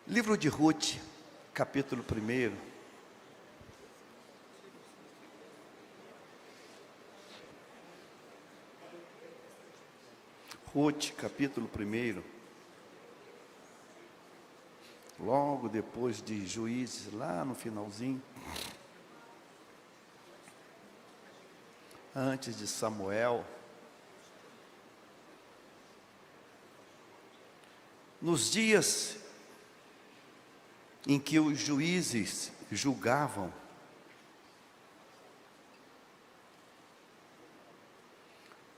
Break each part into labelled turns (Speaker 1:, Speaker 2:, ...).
Speaker 1: Livro de Ruth, capítulo 1. Ruth, capítulo 1. Logo depois de Juízes, lá no finalzinho. Antes de Samuel. Nos dias em que os juízes julgavam,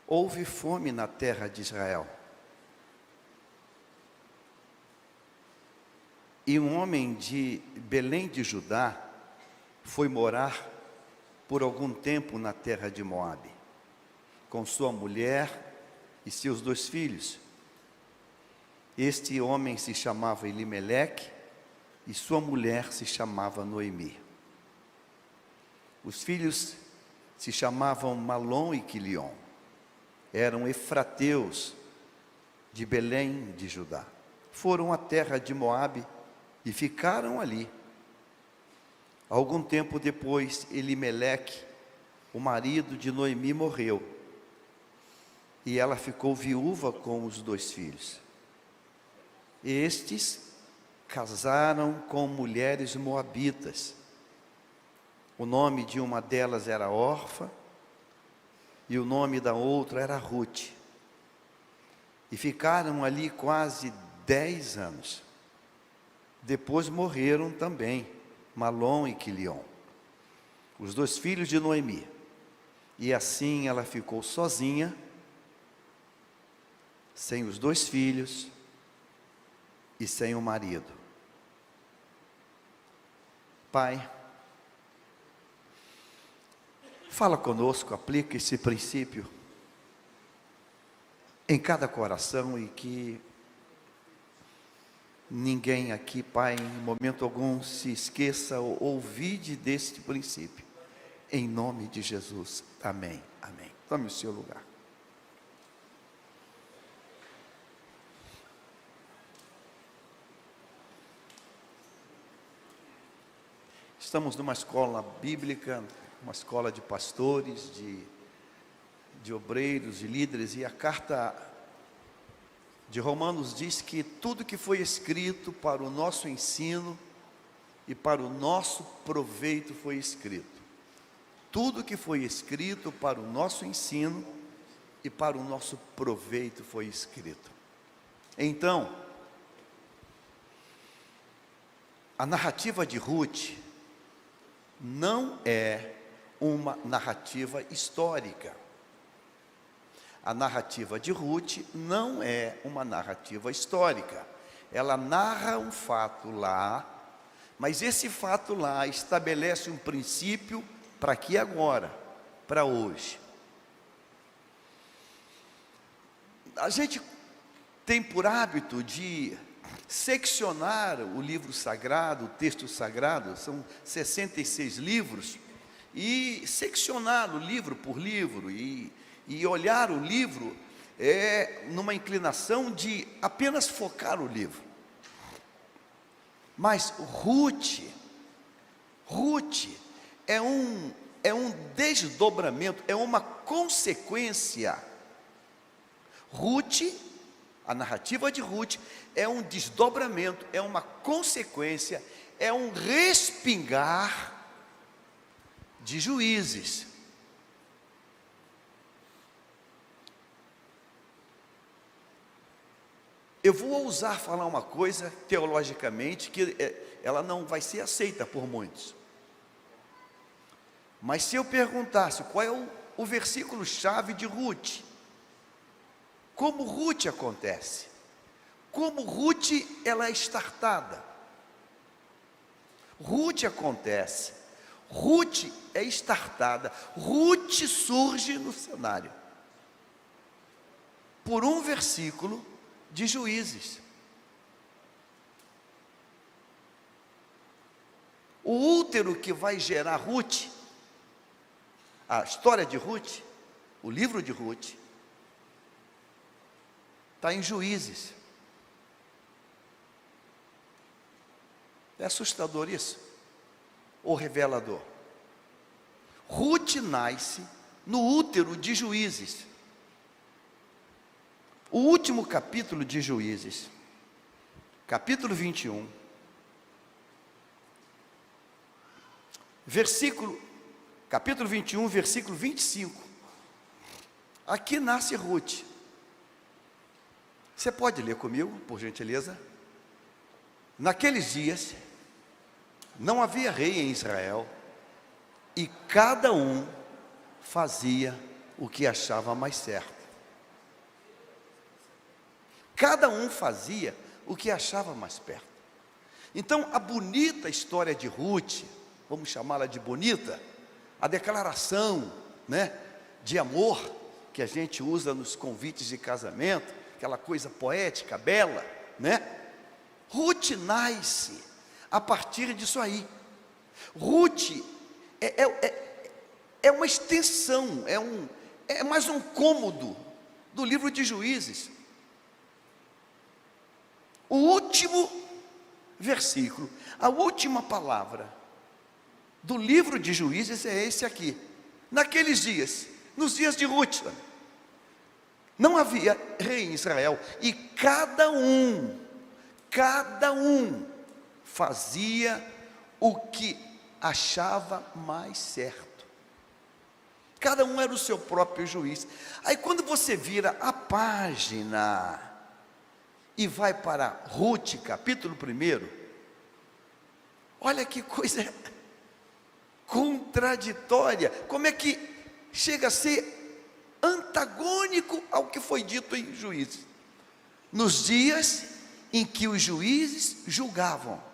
Speaker 1: houve fome na terra de Israel. E um homem de Belém de Judá foi morar por algum tempo na terra de Moabe, com sua mulher e seus 2 filhos. Este homem se chamava Elimeleque e sua mulher se chamava Noemi. Os filhos se chamavam Malom e Quilion. Eram efrateus de Belém de Judá. Foram à terra de Moabe e ficaram ali. Algum tempo depois, Elimeleque, o marido de Noemi, morreu. E ela ficou viúva com os 2 filhos. Estes casaram com mulheres moabitas. O nome de uma delas era Orfa e o nome da outra era Ruth. E ficaram ali quase 10 anos. Depois morreram também Malom e Quilion, os 2 filhos de Noemi. E assim ela ficou sozinha, sem os 2 filhos e sem o marido. Pai, fala conosco, aplica esse princípio em cada coração e que ninguém aqui, Pai, em momento algum se esqueça ou ouvide deste princípio. Em nome de Jesus. Amém. Amém. Tome o seu lugar. Estamos numa escola bíblica, uma escola de pastores, de obreiros, de líderes, e a carta de Romanos diz que tudo que foi escrito para o nosso ensino e para o nosso proveito foi escrito. Tudo que foi escrito para o nosso ensino e para o nosso proveito foi escrito. Então, a narrativa de Ruth não é uma narrativa histórica. A narrativa de Ruth não é uma narrativa histórica. Ela narra um fato lá, mas esse fato lá estabelece um princípio para aqui e agora, para hoje. A gente tem por hábito de seccionar o livro sagrado, o texto sagrado, são 66 livros, e seccioná-lo livro por livro, e olhar o livro numa inclinação de apenas focar o livro. Mas Ruth é um desdobramento, é uma consequência. A narrativa de Ruth é um desdobramento, é uma consequência, é um respingar de Juízes. Eu vou ousar falar uma coisa teologicamente que ela não vai ser aceita por muitos. Mas se eu perguntasse qual é o versículo-chave de Ruth, como Ruth acontece? Como Ruth ela é startada? Ruth acontece. Ruth é startada. Ruth surge no cenário por um versículo de Juízes. O útero que vai gerar Ruth, a história de Ruth, o livro de Ruth, está em Juízes. É assustador isso? Ou revelador? Ruth nasce no útero de Juízes. O último capítulo de Juízes, capítulo 21, capítulo 21, versículo 25. Aqui nasce Ruth. Você pode ler comigo, por gentileza? Naqueles dias, não havia rei em Israel, e cada um fazia o que achava mais certo. Cada um fazia o que achava mais perto. Então, a bonita história de Ruth, vamos chamá-la de bonita, a declaração, de amor, que a gente usa nos convites de casamento, aquela coisa poética, bela, Ruth nasce a partir disso aí. Ruth é uma extensão, é mais um cômodo do livro de Juízes. O último versículo, a última palavra do livro de Juízes é esse aqui. Naqueles dias, nos dias de Ruth, não havia rei em Israel, e cada um fazia o que achava mais certo. Cada um era o seu próprio juiz. Aí quando você vira a página e vai para Ruth, capítulo 1, olha que coisa contraditória, como é que chega a ser antagônico ao que foi dito em Juízes. Nos dias em que os juízes julgavam,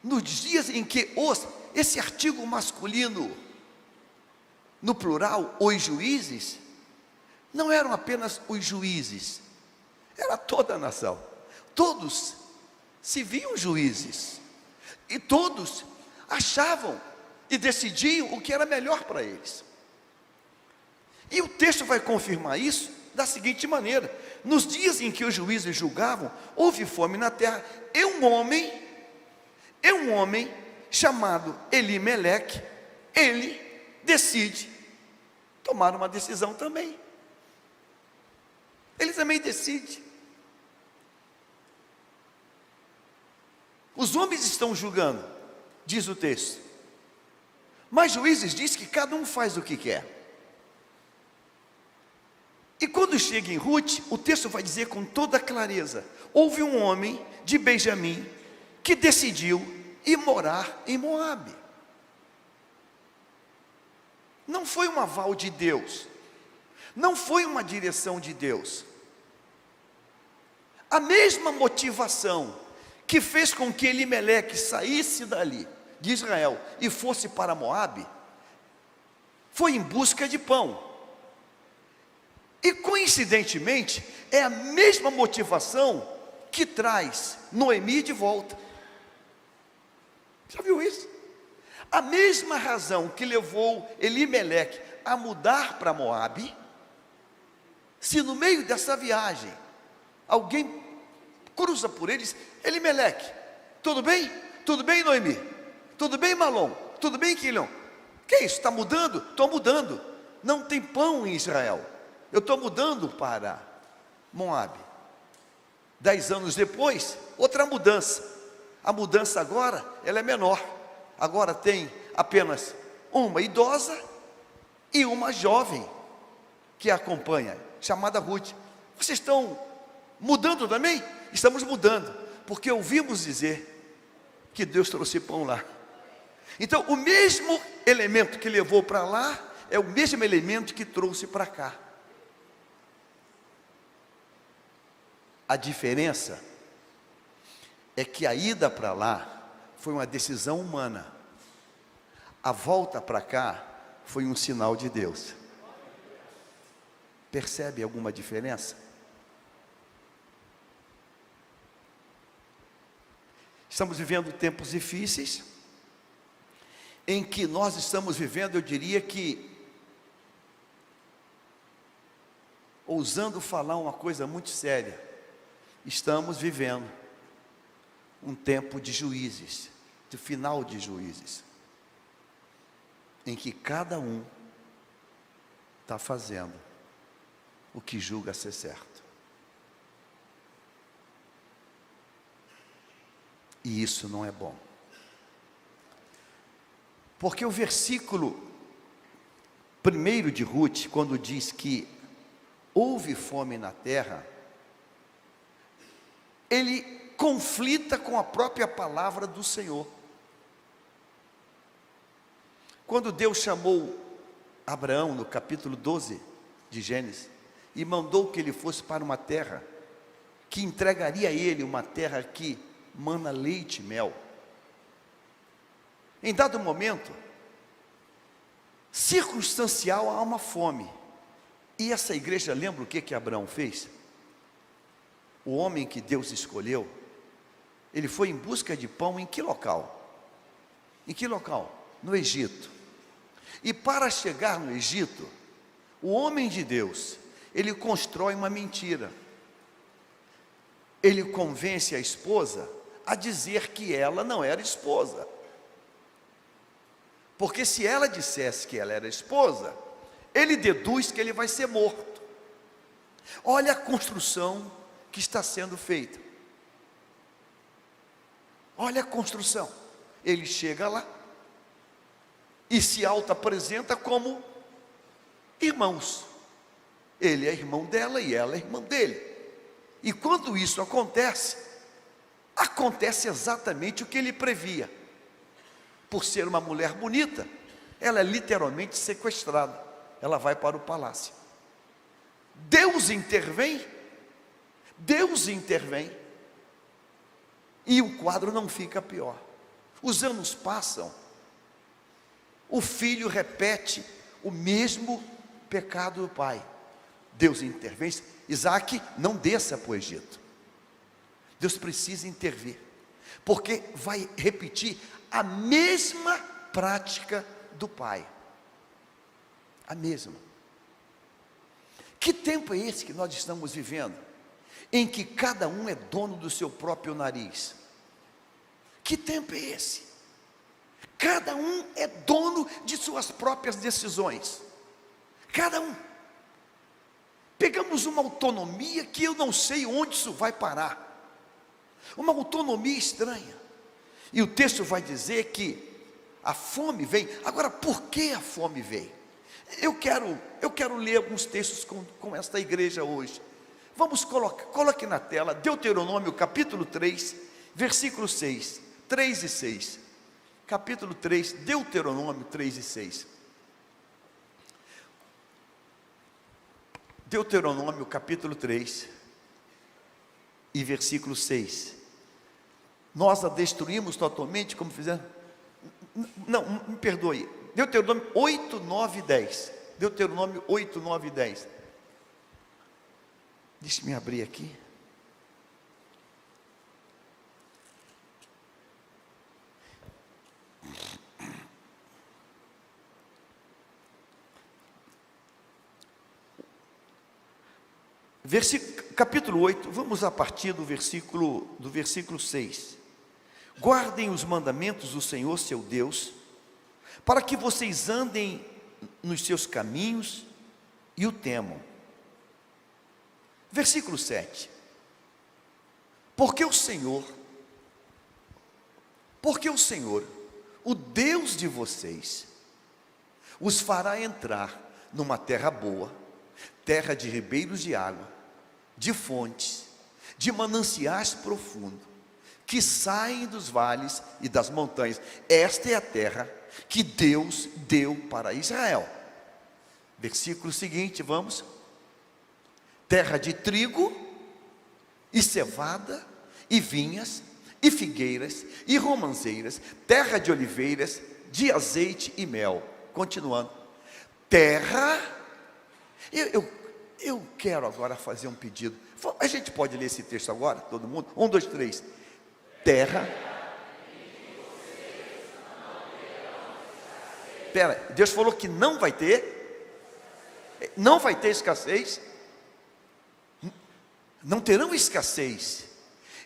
Speaker 1: nos dias em que esse artigo masculino, no plural, os juízes, não eram apenas os juízes, era toda a nação. Todos se viam juízes, e todos achavam e decidiam o que era melhor para eles. E o texto vai confirmar isso da seguinte maneira: nos dias em que os juízes julgavam, houve fome na terra, e um homem chamado Elimeleque, ele decide tomar uma decisão também. Ele também decide. Os homens estão julgando, diz o texto, mas Juízes diz que cada um faz o que quer. E quando chega em Ruth, o texto vai dizer com toda clareza: houve um homem de Benjamim que decidiu ir morar em Moabe. Não foi um aval de Deus, não foi uma direção de Deus. A mesma motivação que fez com que Elimeleque saísse dali, de Israel, e fosse para Moabe, foi em busca de pão. E coincidentemente, é a mesma motivação que traz Noemi de volta. Já viu isso? A mesma razão que levou Elimeleque a mudar para Moabe, se no meio dessa viagem alguém cruza por eles: Elimeleque, tudo bem? Tudo bem, Noemi? Tudo bem, Malom? Tudo bem, Quilhão? Que isso, está mudando? Estou mudando. Não tem pão em Israel, eu estou mudando para Moabe. 10 anos depois, outra mudança. A mudança agora, ela é menor. Agora tem apenas uma idosa e uma jovem que a acompanha, chamada Ruth. Vocês estão mudando também? Estamos mudando, porque ouvimos dizer que Deus trouxe pão lá. Então, o mesmo elemento que levou para lá é o mesmo elemento que trouxe para cá. A diferença é que a ida para lá foi uma decisão humana, a volta para cá foi um sinal de Deus. Percebe alguma diferença? Estamos vivendo tempos difíceis, em que nós estamos vivendo, eu diria que, ousando falar uma coisa muito séria, estamos vivendo um tempo de juízes, de final de juízes, em que cada um está fazendo o que julga ser certo. E isso não é bom. Porque o versículo 1 de Ruth, quando diz que houve fome na terra, ele conflita com a própria palavra do Senhor. Quando Deus chamou Abraão, no capítulo 12 de Gênesis, e mandou que ele fosse para uma terra, que entregaria a ele uma terra que mana leite e mel. Em dado momento, circunstancial, há uma fome. E essa igreja, lembra o que Abraão fez? O homem que Deus escolheu, ele foi em busca de pão em que local? Em que local? No Egito. E para chegar no Egito, o homem de Deus, ele constrói uma mentira. Ele convence a esposa a dizer que ela não era esposa. Porque se ela dissesse que ela era esposa, ele deduz que ele vai ser morto. Olha a construção que está sendo feita. Olha a construção. Ele chega lá e se auto-apresenta como irmãos. Ele é irmão dela e ela é irmã dele. E quando isso acontece exatamente o que ele previa. Por ser uma mulher bonita, ela é literalmente sequestrada. Ela vai para o palácio. Deus intervém. E o quadro não fica pior. Os anos passam. O filho repete o mesmo pecado do pai. Deus intervém. Isaac, não desça para o Egito. Deus precisa intervir, porque vai repetir a mesma prática do pai. A mesma. Que tempo é esse que nós estamos vivendo? Em que cada um é dono do seu próprio nariz. Que tempo é esse? Cada um é dono de suas próprias decisões. Cada um. Pegamos uma autonomia que eu não sei onde isso vai parar. Uma autonomia estranha. E o texto vai dizer que a fome vem. Agora, por que a fome vem? Eu quero ler alguns textos com esta igreja hoje. Vamos coloque na tela Deuteronômio capítulo 3, versículo 6, 3 e 6. Capítulo 3, Deuteronômio 3 e 6. Deuteronômio capítulo 3 e versículo 6. Nós a destruímos totalmente, como fizeram? Não, me perdoe. Deuteronômio 8, 9 e 10. Deuteronômio 8, 9 e 10. Deixa-me abrir aqui. Capítulo 8, vamos a partir do versículo 6. Guardem os mandamentos do Senhor seu Deus, para que vocês andem nos seus caminhos e o temam. Versículo 7. Porque o Senhor, o Deus de vocês, os fará entrar numa terra boa, terra de ribeiros de água, de fontes, de mananciais profundos, que saem dos vales e das montanhas. Esta é a terra que Deus deu para Israel. Versículo seguinte, vamos. Terra de trigo, e cevada, e vinhas, e figueiras, e romanceiras, terra de oliveiras, de azeite e mel. Continuando. Terra, eu quero agora fazer um pedido. A gente pode ler esse texto agora, todo mundo? 1, 2, 3. Terra. Espera, Deus falou que não vai ter escassez. Não terão escassez,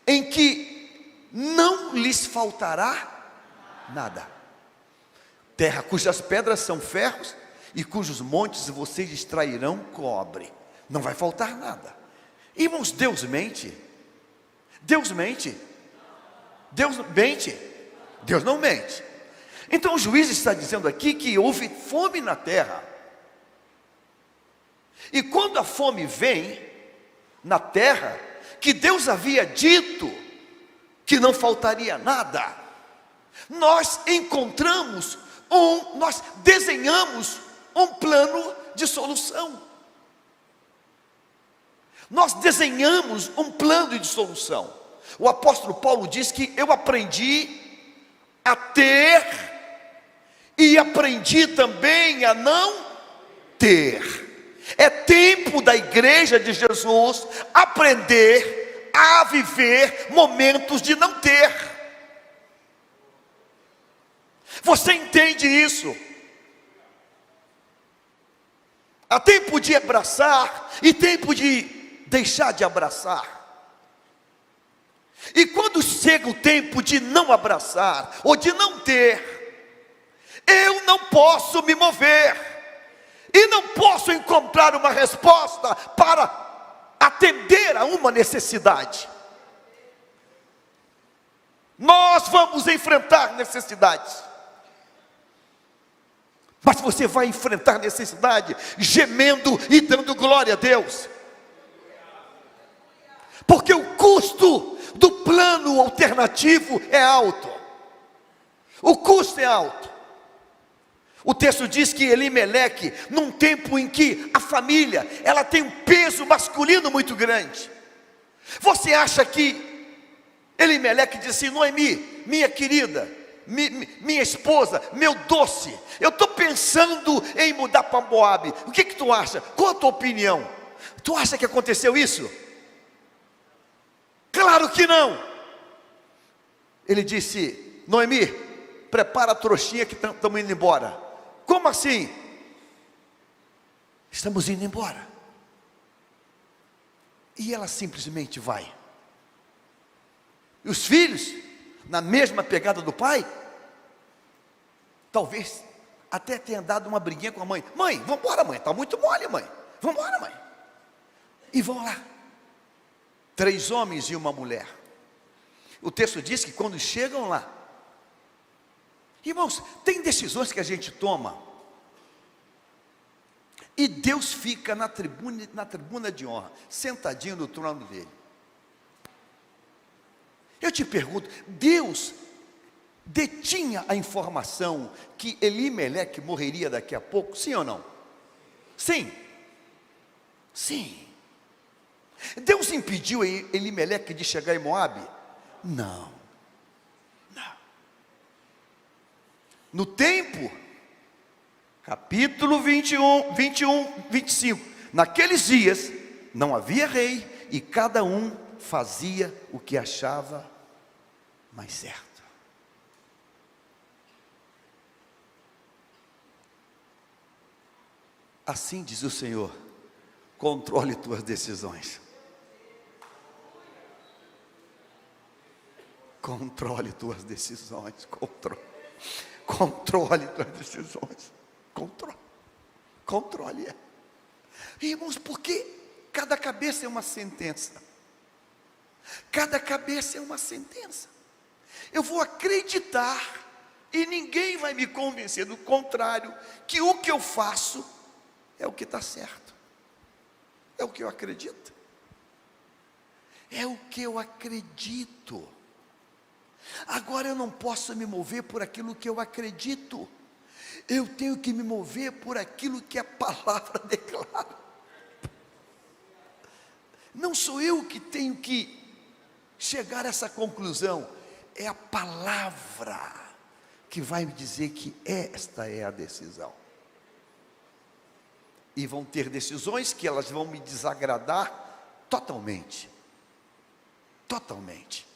Speaker 1: em que não lhes faltará nada. Terra cujas pedras são ferros e cujos montes vocês extrairão cobre. Não vai faltar nada. Irmãos, Deus mente? Deus mente? Deus mente? Deus não mente. Então o juiz está dizendo aqui que houve fome na terra. E quando a fome vem na terra, que Deus havia dito que não faltaria nada, nós desenhamos um plano de solução. Nós desenhamos um plano de solução. O apóstolo Paulo diz que eu aprendi a ter e aprendi também a não ter. É tempo da igreja de Jesus aprender a viver momentos de não ter. Você entende isso? Há tempo de abraçar e tempo de deixar de abraçar. E quando chega o tempo de não abraçar ou de não ter, eu não posso me mover. E não posso encontrar uma resposta para atender a uma necessidade. Nós vamos enfrentar necessidades. Mas você vai enfrentar necessidade gemendo e dando glória a Deus. Porque o custo do plano alternativo é alto. O custo é alto. O texto diz que Elimeleque, num tempo em que a família, ela tem um peso masculino muito grande. Você acha que Elimeleque disse assim: Noemi, minha querida, minha esposa, meu doce, eu estou pensando em mudar para Moabe, o que tu acha? Qual a tua opinião? Tu acha que aconteceu isso? Claro que não. Ele disse: Noemi, prepara a trouxinha que estamos indo embora. Como assim? Estamos indo embora. E ela simplesmente vai. E os filhos, na mesma pegada do pai, talvez até tenha dado uma briguinha com a mãe. Mãe, vamos embora, mãe, está muito mole, mãe. Vamos embora, mãe. E vão lá. 3 homens e uma mulher. O texto diz que quando chegam lá, irmãos, tem decisões que a gente toma e Deus fica na tribuna de honra, sentadinho no trono dele. Eu te pergunto, Deus detinha a informação que Elimeleque morreria daqui a pouco, sim ou não? Sim. Sim. Deus impediu Elimeleque de chegar em Moabe? Não. No tempo, capítulo 21, 25, naqueles dias, não havia rei, e cada um fazia o que achava mais certo. Assim diz o Senhor: controle tuas decisões. Controle tuas decisões, controle tuas decisões. Controle. Irmãos, porque cada cabeça é uma sentença. Cada cabeça é uma sentença. Eu vou acreditar e ninguém vai me convencer do contrário, que o que eu faço é o que está certo. É o que eu acredito. É o que eu acredito. Agora eu não posso me mover por aquilo que eu acredito. Eu tenho que me mover por aquilo que a palavra declara. Não sou eu que tenho que chegar a essa conclusão. É a palavra que vai me dizer que esta é a decisão. E vão ter decisões que elas vão me desagradar totalmente. Totalmente.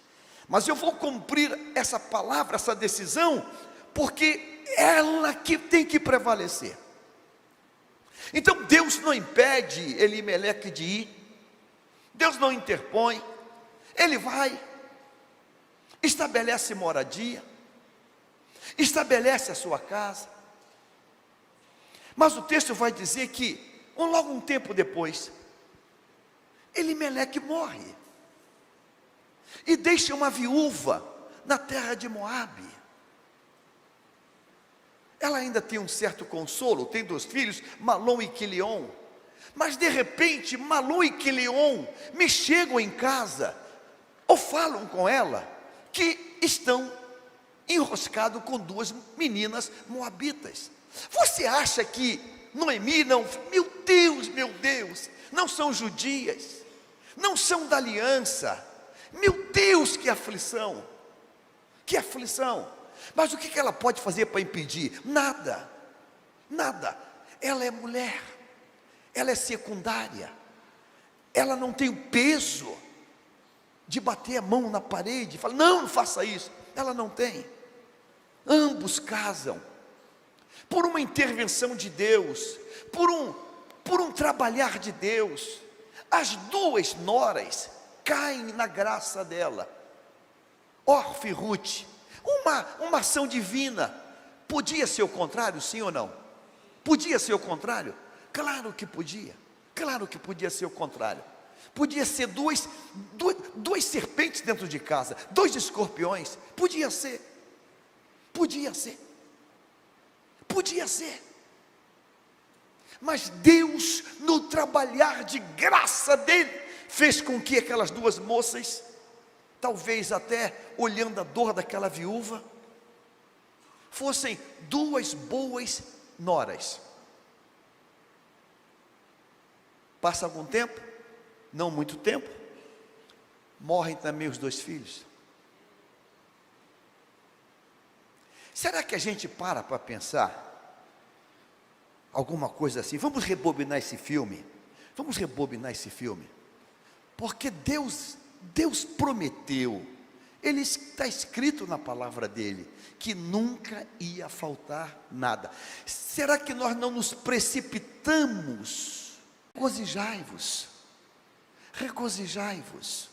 Speaker 1: Mas eu vou cumprir essa palavra, essa decisão, porque ela que tem que prevalecer. Então Deus não impede Elimeleque de ir. Deus não interpõe. Ele vai. estabelece moradia, estabelece a sua casa. Mas o texto vai dizer que, logo um tempo depois, Elimeleque morre e deixa uma viúva na terra de Moabe. Ela ainda tem um certo consolo, tem 2 filhos, Malom e Quilion. Mas de repente, Malom e Quilion me chegam em casa, ou falam com ela, que estão enroscados com 2 meninas moabitas. Você acha que Noemi não, meu Deus, não são judias, não são da aliança, meu Deus, que aflição, que aflição. Mas o que ela pode fazer para impedir? Nada, nada. Ela é mulher, ela é secundária, ela não tem o peso de bater a mão na parede e falar, não faça isso. Ela não tem. Ambos casam, por uma intervenção de Deus, por um trabalhar de Deus. As 2 noras caem na graça dela, Orfa e Ruth. Uma ação divina. Podia ser o contrário, sim ou não? Podia ser o contrário? Claro que podia. Claro que podia ser o contrário. Podia ser duas serpentes dentro de casa, 2 escorpiões. Podia ser. Podia ser. Podia ser. Mas Deus, no trabalhar de graça dele, fez com que aquelas 2 moças, talvez até olhando a dor daquela viúva, fossem 2 boas noras. Passa algum tempo, não muito tempo, morrem também os 2 filhos. Será que a gente para pensar alguma coisa assim? Vamos rebobinar esse filme. Vamos rebobinar esse filme. Porque Deus prometeu, está escrito na palavra dele, que nunca ia faltar nada. Será que nós não nos precipitamos? Regozijai-vos, regozijai-vos,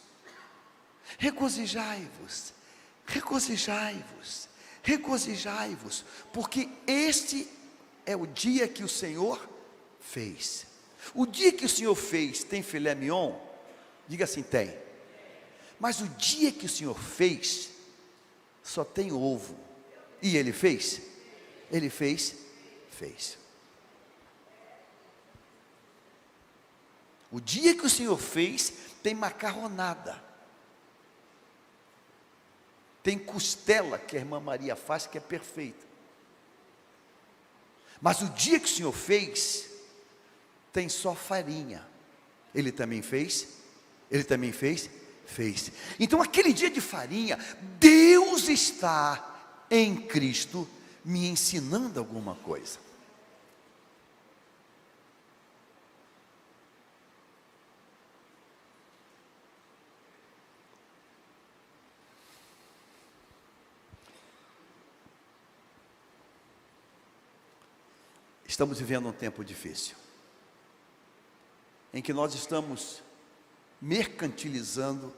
Speaker 1: regozijai-vos, regozijai-vos, regozijai-vos, porque este é o dia que o Senhor fez. O dia que o Senhor fez, tem filé mignon? Diga assim, tem. Mas o dia que o Senhor fez, só tem ovo. E Ele fez? Ele fez? Fez. O dia que o Senhor fez, tem macarronada. Tem costela que a irmã Maria faz, que é perfeita. Mas o dia que o Senhor fez, tem só farinha. Ele também fez? Ele também fez? Fez. Então aquele dia de farinha, Deus está em Cristo me ensinando alguma coisa. Estamos vivendo um tempo difícil, em que nós estamos mercantilizando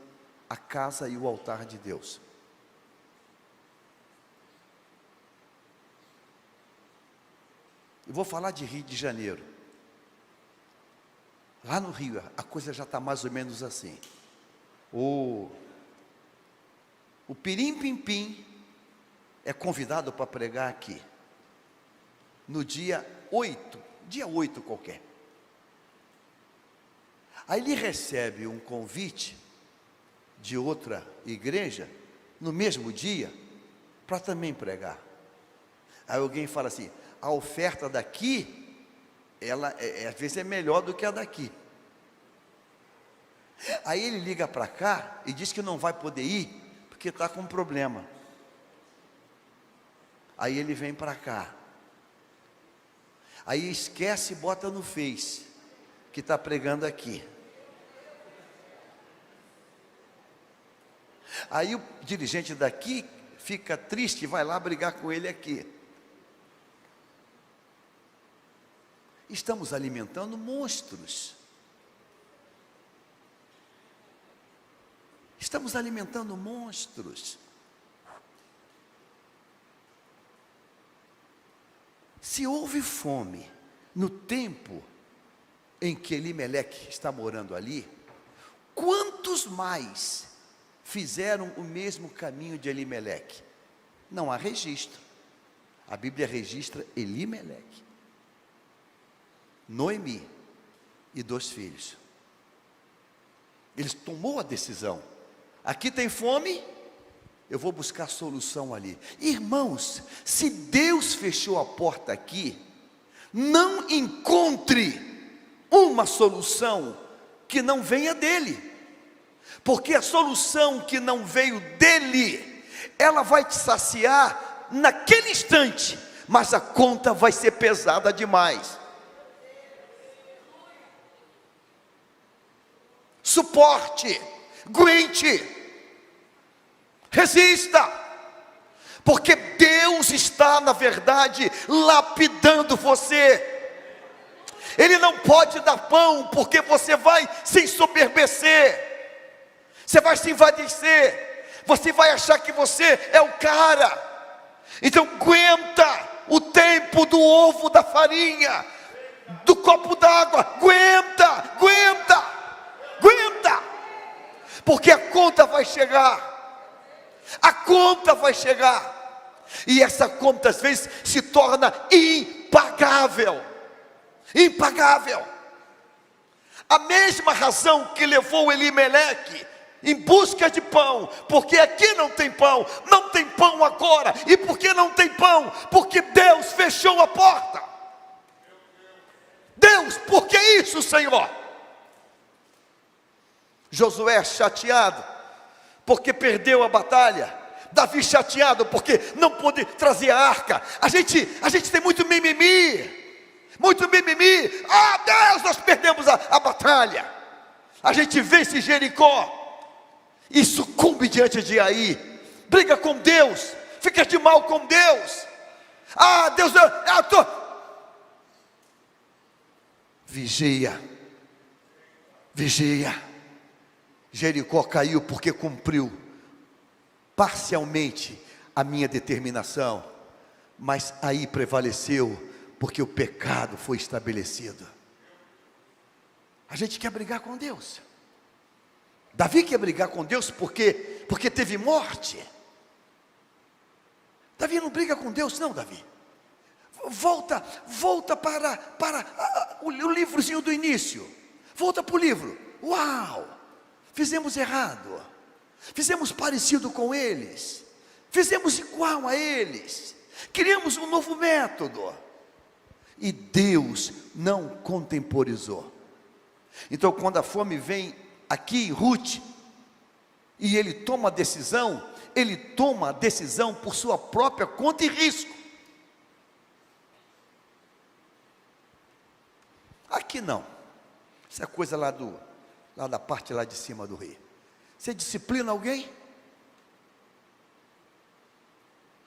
Speaker 1: a casa e o altar de Deus. Eu vou falar de Rio de Janeiro. Lá no Rio, a coisa já está mais ou menos assim. O Pirim Pim Pim é convidado para pregar aqui, no dia 8 qualquer. Aí ele recebe um convite de outra igreja, no mesmo dia, para também pregar. Aí alguém fala assim, a oferta daqui, ela às vezes é melhor do que a daqui. Aí ele liga para cá e diz que não vai poder ir, porque está com um problema. Aí ele vem para cá. Aí esquece e bota no Face, que está pregando aqui. Aí o dirigente daqui fica triste e vai lá brigar com ele aqui. Estamos alimentando monstros. Estamos alimentando monstros. Se houve fome no tempo em que Elimeleque está morando ali, quantos mais fizeram o mesmo caminho de Elimeleque? Não há registro. A Bíblia registra Elimeleque, Noemi e 2 filhos. Ele tomou a decisão. Aqui tem fome, eu vou buscar solução ali. Irmãos, se Deus fechou a porta aqui, não encontre uma solução que não venha dele, porque a solução que não veio dele, ela vai te saciar naquele instante, mas a conta vai ser pesada demais. Suporte, aguente, resista, porque Deus está, na verdade, lapidando você. Ele não pode dar pão, porque você vai se ensoberbecer, você vai se envadecer, você vai achar que você é o cara. Então aguenta o tempo do ovo, da farinha, do copo d'água, aguenta, porque a conta vai chegar, e essa conta às vezes se torna impagável. A mesma razão que levou Elimeleque em busca de pão, porque aqui não tem pão agora. E por que não tem pão? Porque Deus fechou a porta. Deus, por que isso, Senhor? Josué chateado porque perdeu a batalha. Davi chateado porque não pôde trazer a arca. A gente tem muito mimimi. Ah, Deus, nós perdemos a batalha. A gente vence Jericó e sucumbe diante de Ai. Briga com Deus, fica de mal com Deus. Ah, Deus, eu tô... Vigia. Jericó caiu porque cumpriu parcialmente a minha determinação, mas Ai prevaleceu porque o pecado foi estabelecido. A gente quer brigar com Deus. Davi quer brigar com Deus porque teve morte. Davi não briga com Deus não, Davi. Volta para o livrozinho do início. Volta para o livro. Uau, fizemos errado. Fizemos parecido com eles. Fizemos igual a eles. Criamos um novo método. E Deus não contemporizou. Então quando a fome vem aqui em Ruth, e ele toma a decisão por sua própria conta e risco. Aqui não. Isso é coisa lá da parte lá de cima do rio. Você disciplina alguém,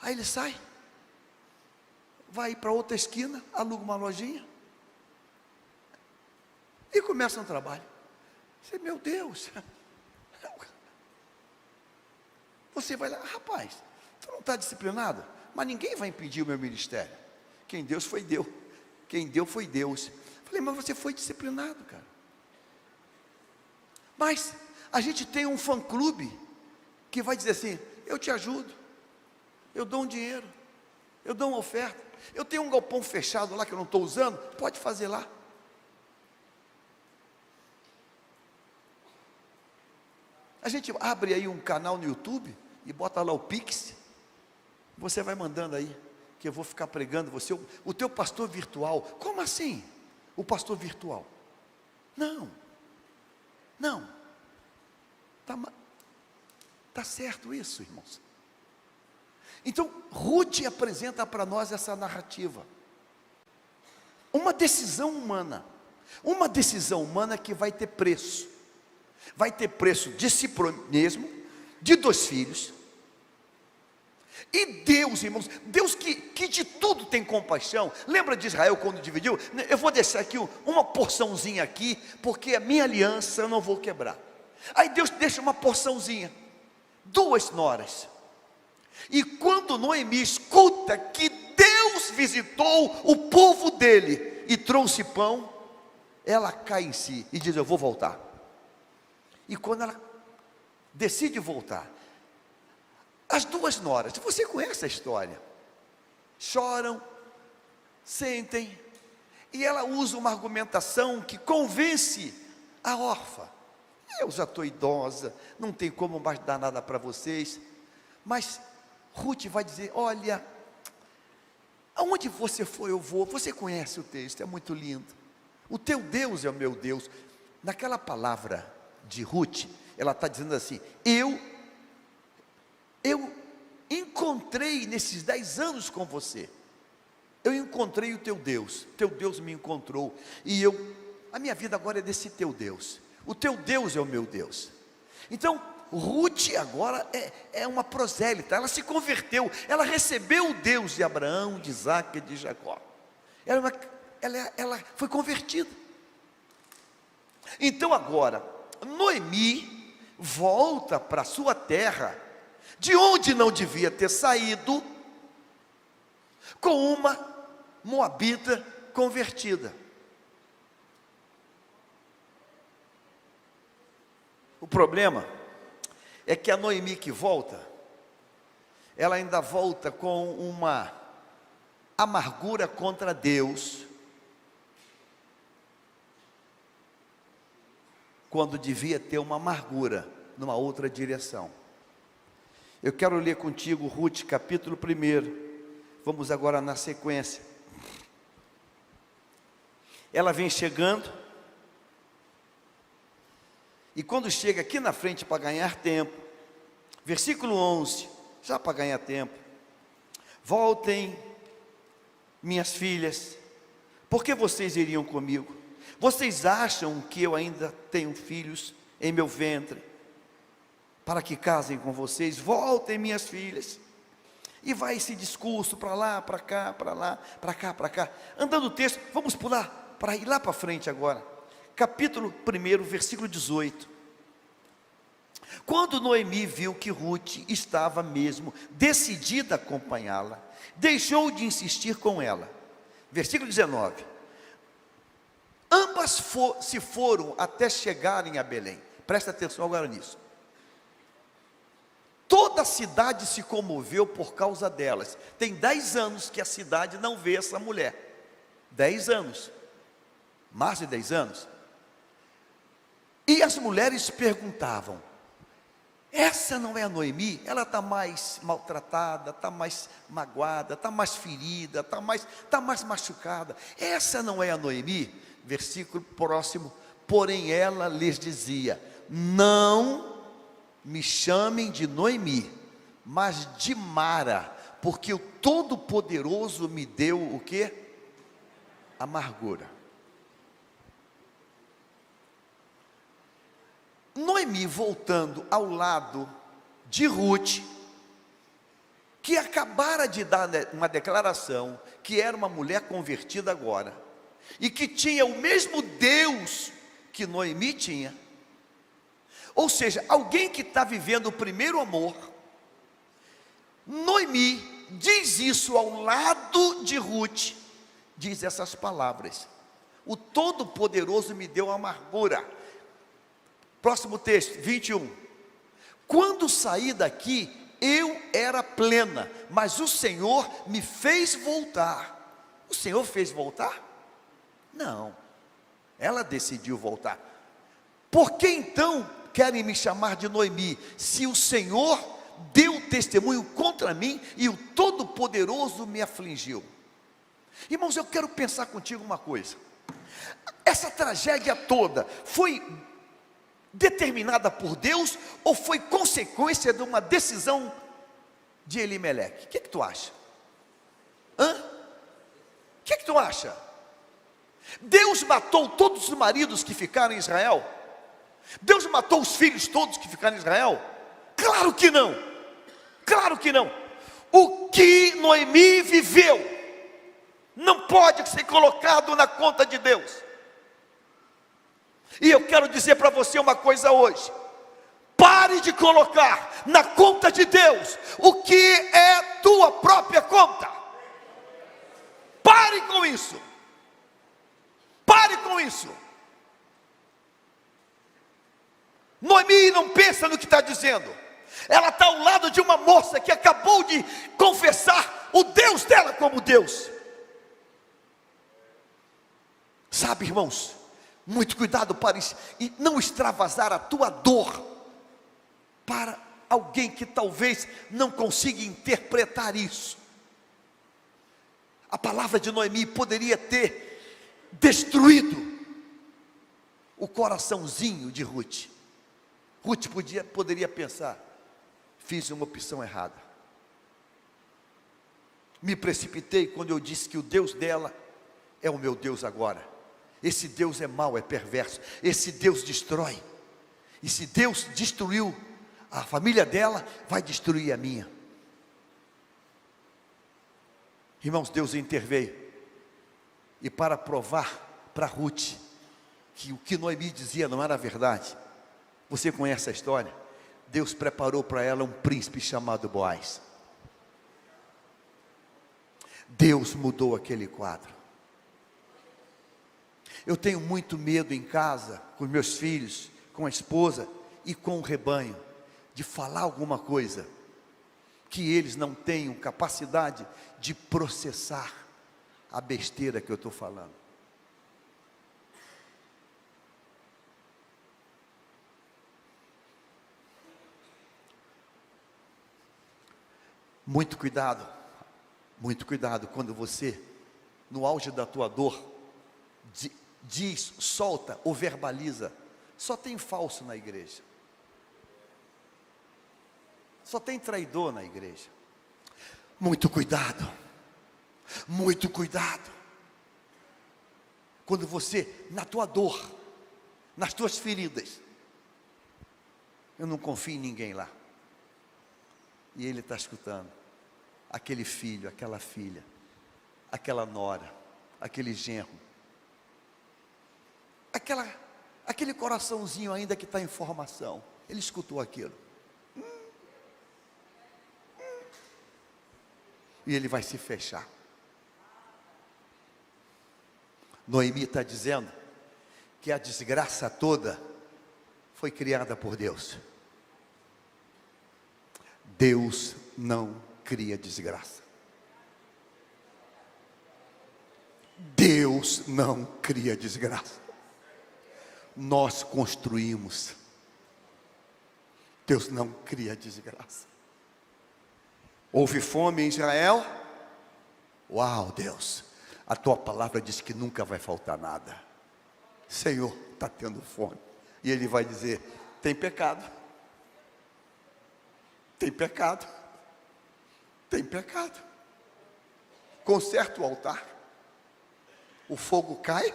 Speaker 1: aí ele sai, vai para outra esquina, aluga uma lojinha e começa um trabalho. Você, meu Deus, você vai lá, rapaz, tu não está disciplinado? Mas ninguém vai impedir o meu ministério. Quem deu foi Deus. Quem deu foi Deus. Falei, mas você foi disciplinado, cara. Mas a gente tem um fã-clube que vai dizer assim, eu te ajudo, eu dou um dinheiro, eu dou uma oferta, eu tenho um galpão fechado lá que eu não estou usando, pode fazer lá. A gente abre aí um canal no YouTube e bota lá o Pix, você vai mandando aí, que eu vou ficar pregando você, o teu pastor virtual. Como assim? O pastor virtual? Não, está certo isso, irmãos. Então Ruth apresenta para nós essa narrativa, uma decisão humana que vai ter preço de si mesmo, de 2 filhos, e Deus, irmãos, Deus que de tudo tem compaixão. Lembra de Israel quando dividiu? Eu vou deixar aqui uma porçãozinha aqui, porque a minha aliança eu não vou quebrar. Aí Deus deixa uma porçãozinha, 2 noras. E quando Noemi escuta que Deus Deus visitou o povo dele e trouxe pão, ela cai em si e diz: eu vou voltar. E quando ela decide voltar, as duas noras, você conhece a história, choram, sentem, e ela usa uma argumentação que convence a órfã: eu já estou idosa, não tem como mais dar nada para vocês. Mas Ruth vai dizer: olha, aonde você for eu vou. Você conhece o texto, é muito lindo. O teu Deus é o meu Deus. Naquela palavra de Ruth, ela está dizendo assim: eu encontrei nesses 10 anos com você, eu encontrei o teu Deus me encontrou, e a minha vida agora é desse teu Deus, o teu Deus é o meu Deus. Então Ruth agora é uma prosélita, ela se converteu, ela recebeu o Deus de Abraão, de Isaac e de Jacó, ela foi convertida. Então agora Noemi volta para sua terra, de onde não devia ter saído, com uma moabita convertida. O problema é que a Noemi que volta, ela ainda volta com uma amargura contra Deus, quando devia ter uma amargura numa outra direção. Eu quero ler contigo Ruth capítulo 1, vamos agora na sequência. Ela vem chegando, e quando chega aqui na frente para ganhar tempo, versículo 11, já para ganhar tempo: voltem, minhas filhas, porque vocês iriam comigo? Vocês acham que eu ainda tenho filhos em meu ventre, para que casem com vocês? Voltem, minhas filhas. E vai esse discurso para lá, para cá, para lá, para cá, para cá. Andando o texto, vamos pular, para ir lá para frente agora. Capítulo 1, versículo 18. Quando Noemi viu que Ruth estava mesmo decidida a acompanhá-la, deixou de insistir com ela. Versículo 19. Ambas se foram até chegarem a Belém. Presta atenção agora nisso. Toda a cidade se comoveu por causa delas. Tem 10 anos que a cidade não vê essa mulher. 10 anos. Mais de 10 anos. E as mulheres perguntavam: essa não é a Noemi? Ela está mais maltratada, está mais magoada, está mais ferida, está mais machucada. Essa não é a Noemi? Versículo próximo: porém ela lhes dizia: não me chamem de Noemi, mas de Mara, porque o Todo-Poderoso me deu o quê? Amargura. Noemi voltando ao lado de Ruth, que acabara de dar uma declaração, que era uma mulher convertida agora, e que tinha o mesmo Deus que Noemi tinha, ou seja, alguém que está vivendo o primeiro amor. Noemi diz isso ao lado de Ruth, diz essas palavras: o Todo-Poderoso me deu amargura. Próximo texto, 21. Quando saí daqui, eu era plena, mas o Senhor me fez voltar. O Senhor fez voltar? Não, ela decidiu voltar. Por que então querem me chamar de Noemi, se o Senhor deu testemunho contra mim e o Todo-Poderoso me afligiu? Irmãos, eu quero pensar contigo uma coisa. Essa tragédia toda foi determinada por Deus ou foi consequência de uma decisão de Elimeleque? O que tu acha? O que tu acha? Deus matou todos os maridos que ficaram em Israel? Deus matou os filhos todos que ficaram em Israel? Claro que não, claro que não. O que Noemi viveu não pode ser colocado na conta de Deus. E eu quero dizer para você uma coisa hoje: pare de colocar na conta de Deus o que é tua própria conta. com isso. Pare com isso. Noemi não pensa no que está dizendo. Ela está ao lado de uma moça que acabou de confessar o Deus dela como Deus. Sabe, irmãos, muito cuidado para não extravasar a tua dor para alguém que talvez não consiga interpretar isso. A palavra de Noemi poderia ter destruído o coraçãozinho de Ruth. Ruth poderia pensar: fiz uma opção errada. Me precipitei quando eu disse que o Deus dela é o meu Deus agora. Esse Deus é mau, é perverso. Esse Deus destrói. E se Deus destruiu a família dela, vai destruir a minha. Irmãos, Deus interveio. E para provar para Ruth que o que Noemi dizia não era verdade, você conhece a história? Deus preparou para ela um príncipe chamado Boaz. Deus mudou aquele quadro. Eu tenho muito medo em casa, com meus filhos, com a esposa e com o rebanho, de falar alguma coisa que eles não tenham capacidade de processar a besteira que eu estou falando. Muito cuidado quando você, no auge da tua dor, diz, solta ou verbaliza: só tem falso na igreja, só tem traidor na igreja. Muito cuidado quando você, na tua dor, nas tuas feridas, eu não confio em ninguém lá, e ele está escutando, aquele filho, aquela filha, aquela nora, aquele genro, aquele coraçãozinho ainda que está em formação, ele escutou aquilo, e ele vai se fechar. Noemi está dizendo que a desgraça toda foi criada por Deus. Deus não cria desgraça. Deus não cria desgraça. Nós construímos. Deus não cria desgraça. Houve fome em Israel? Uau, Deus, a tua palavra diz que nunca vai faltar nada. Senhor, está tendo fome. E ele vai dizer: tem pecado. Tem pecado. Tem pecado. Conserta o altar. O fogo cai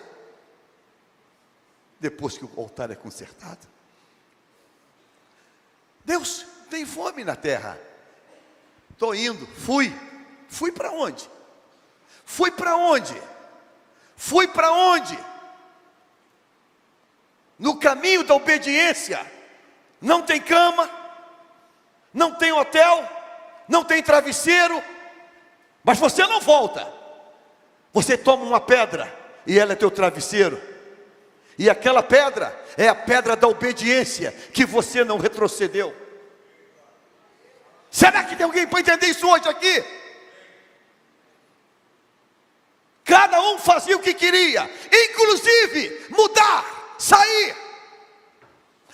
Speaker 1: depois que o altar é consertado. Deus tem fome na terra. Estou indo, fui para onde? Fui para onde? Fui para onde? No caminho da obediência. Não tem cama, não tem hotel, não tem travesseiro, mas você não volta. Você toma uma pedra e ela é teu travesseiro, e aquela pedra é a pedra da obediência que você não retrocedeu. Será que tem alguém para entender isso hoje aqui? Cada um fazia o que queria, inclusive mudar, sair,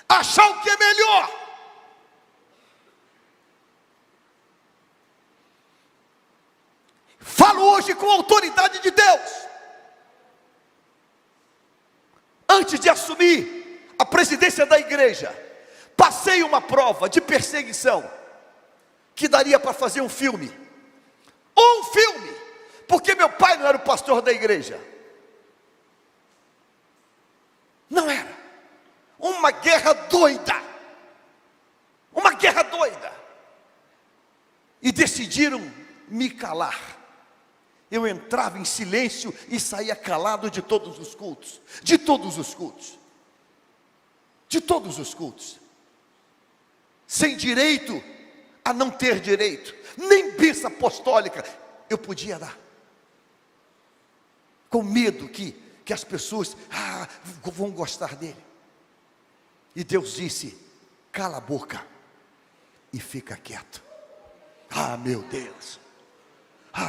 Speaker 1: achar o que é melhor. Falo hoje com a autoridade de Deus. Antes de assumir a presidência da igreja, passei uma prova de perseguição que daria para fazer um filme, porque meu pai não era o pastor da igreja, não era, uma guerra doida, e decidiram me calar. Eu entrava em silêncio e saía calado de todos os cultos, sem direito a não ter direito, nem bênção apostólica eu podia dar. com medo que as pessoas vão gostar dele. E Deus disse: cala a boca e fica quieto. Meu Deus,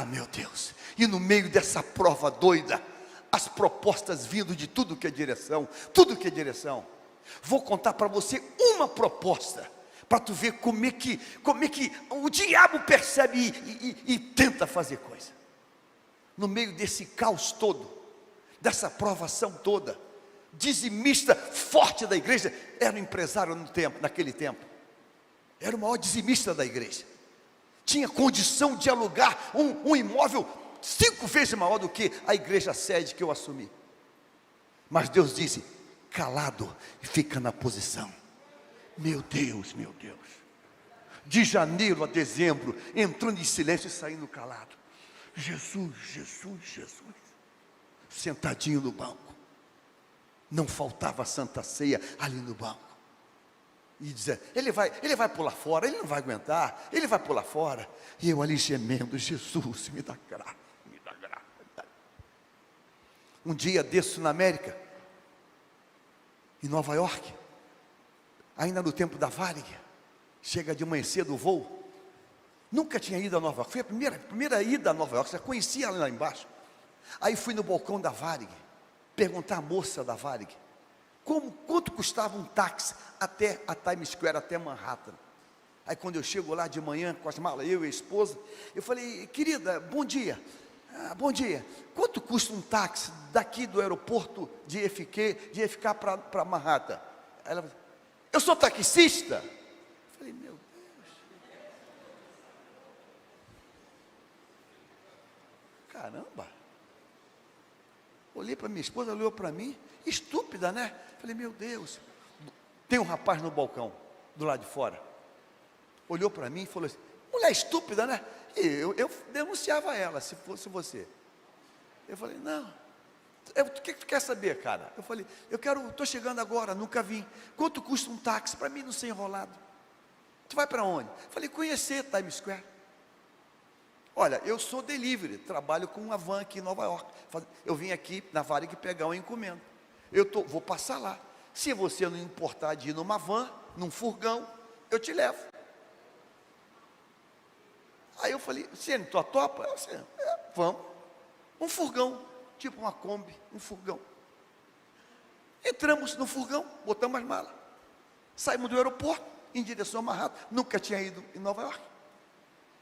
Speaker 1: meu Deus. E no meio dessa prova doida, as propostas vindo de tudo que é direção, Vou contar para você uma proposta, para tu ver como é que o diabo percebe e tenta fazer coisa. No meio desse caos todo, dessa provação toda, dizimista forte da igreja, era um empresário naquele tempo, era o maior dizimista da igreja, tinha condição de alugar um imóvel 5 vezes maior do que a igreja sede que eu assumi. Mas Deus disse: calado e fica na posição. Meu Deus, de janeiro a dezembro, entrando em silêncio e saindo calado. Jesus, sentadinho no banco, não faltava Santa Ceia ali no banco, e dizia: ele vai pular fora, ele não vai aguentar, ele vai pular fora, e eu ali gemendo: Jesus, me dá graça. Um dia desço na América, em Nova York, ainda no tempo da Varig, chega de manhã cedo o voo, nunca tinha ido a Nova York, foi a primeira ida a Nova York, já conhecia lá embaixo. Aí fui no balcão da Varig, perguntar à moça da Varig, quanto custava um táxi até a Times Square, até Manhattan. Aí quando eu chego lá de manhã, com as malas, eu e a esposa, eu falei: querida, bom dia, quanto custa um táxi daqui do aeroporto de JFK para Manhattan? Aí ela falou: eu sou taxista. Eu falei: meu Deus, caramba. Olhei para minha esposa, olhou para mim, estúpida, né? Falei: meu Deus. Tem um rapaz no balcão, do lado de fora, olhou para mim e falou assim: mulher estúpida, né? E eu denunciava ela, se fosse você. Eu falei: não, o que tu quer saber, cara? Eu falei: estou chegando agora, nunca vim. Quanto custa um táxi? Para mim não ser enrolado. Tu vai para onde? Eu falei: conhecer Times Square. Olha, eu sou delivery, trabalho com uma van aqui em Nova York. Eu vim aqui na Varig pegar uma encomenda. Vou passar lá. Se você não importar de ir numa van, num furgão, eu te levo. Aí eu falei: você não topa? Eu disse: vamos. Um furgão, tipo uma Kombi, um furgão. Entramos no furgão, botamos as malas, saímos do aeroporto, em direção a Manhattan. Nunca tinha ido em Nova York.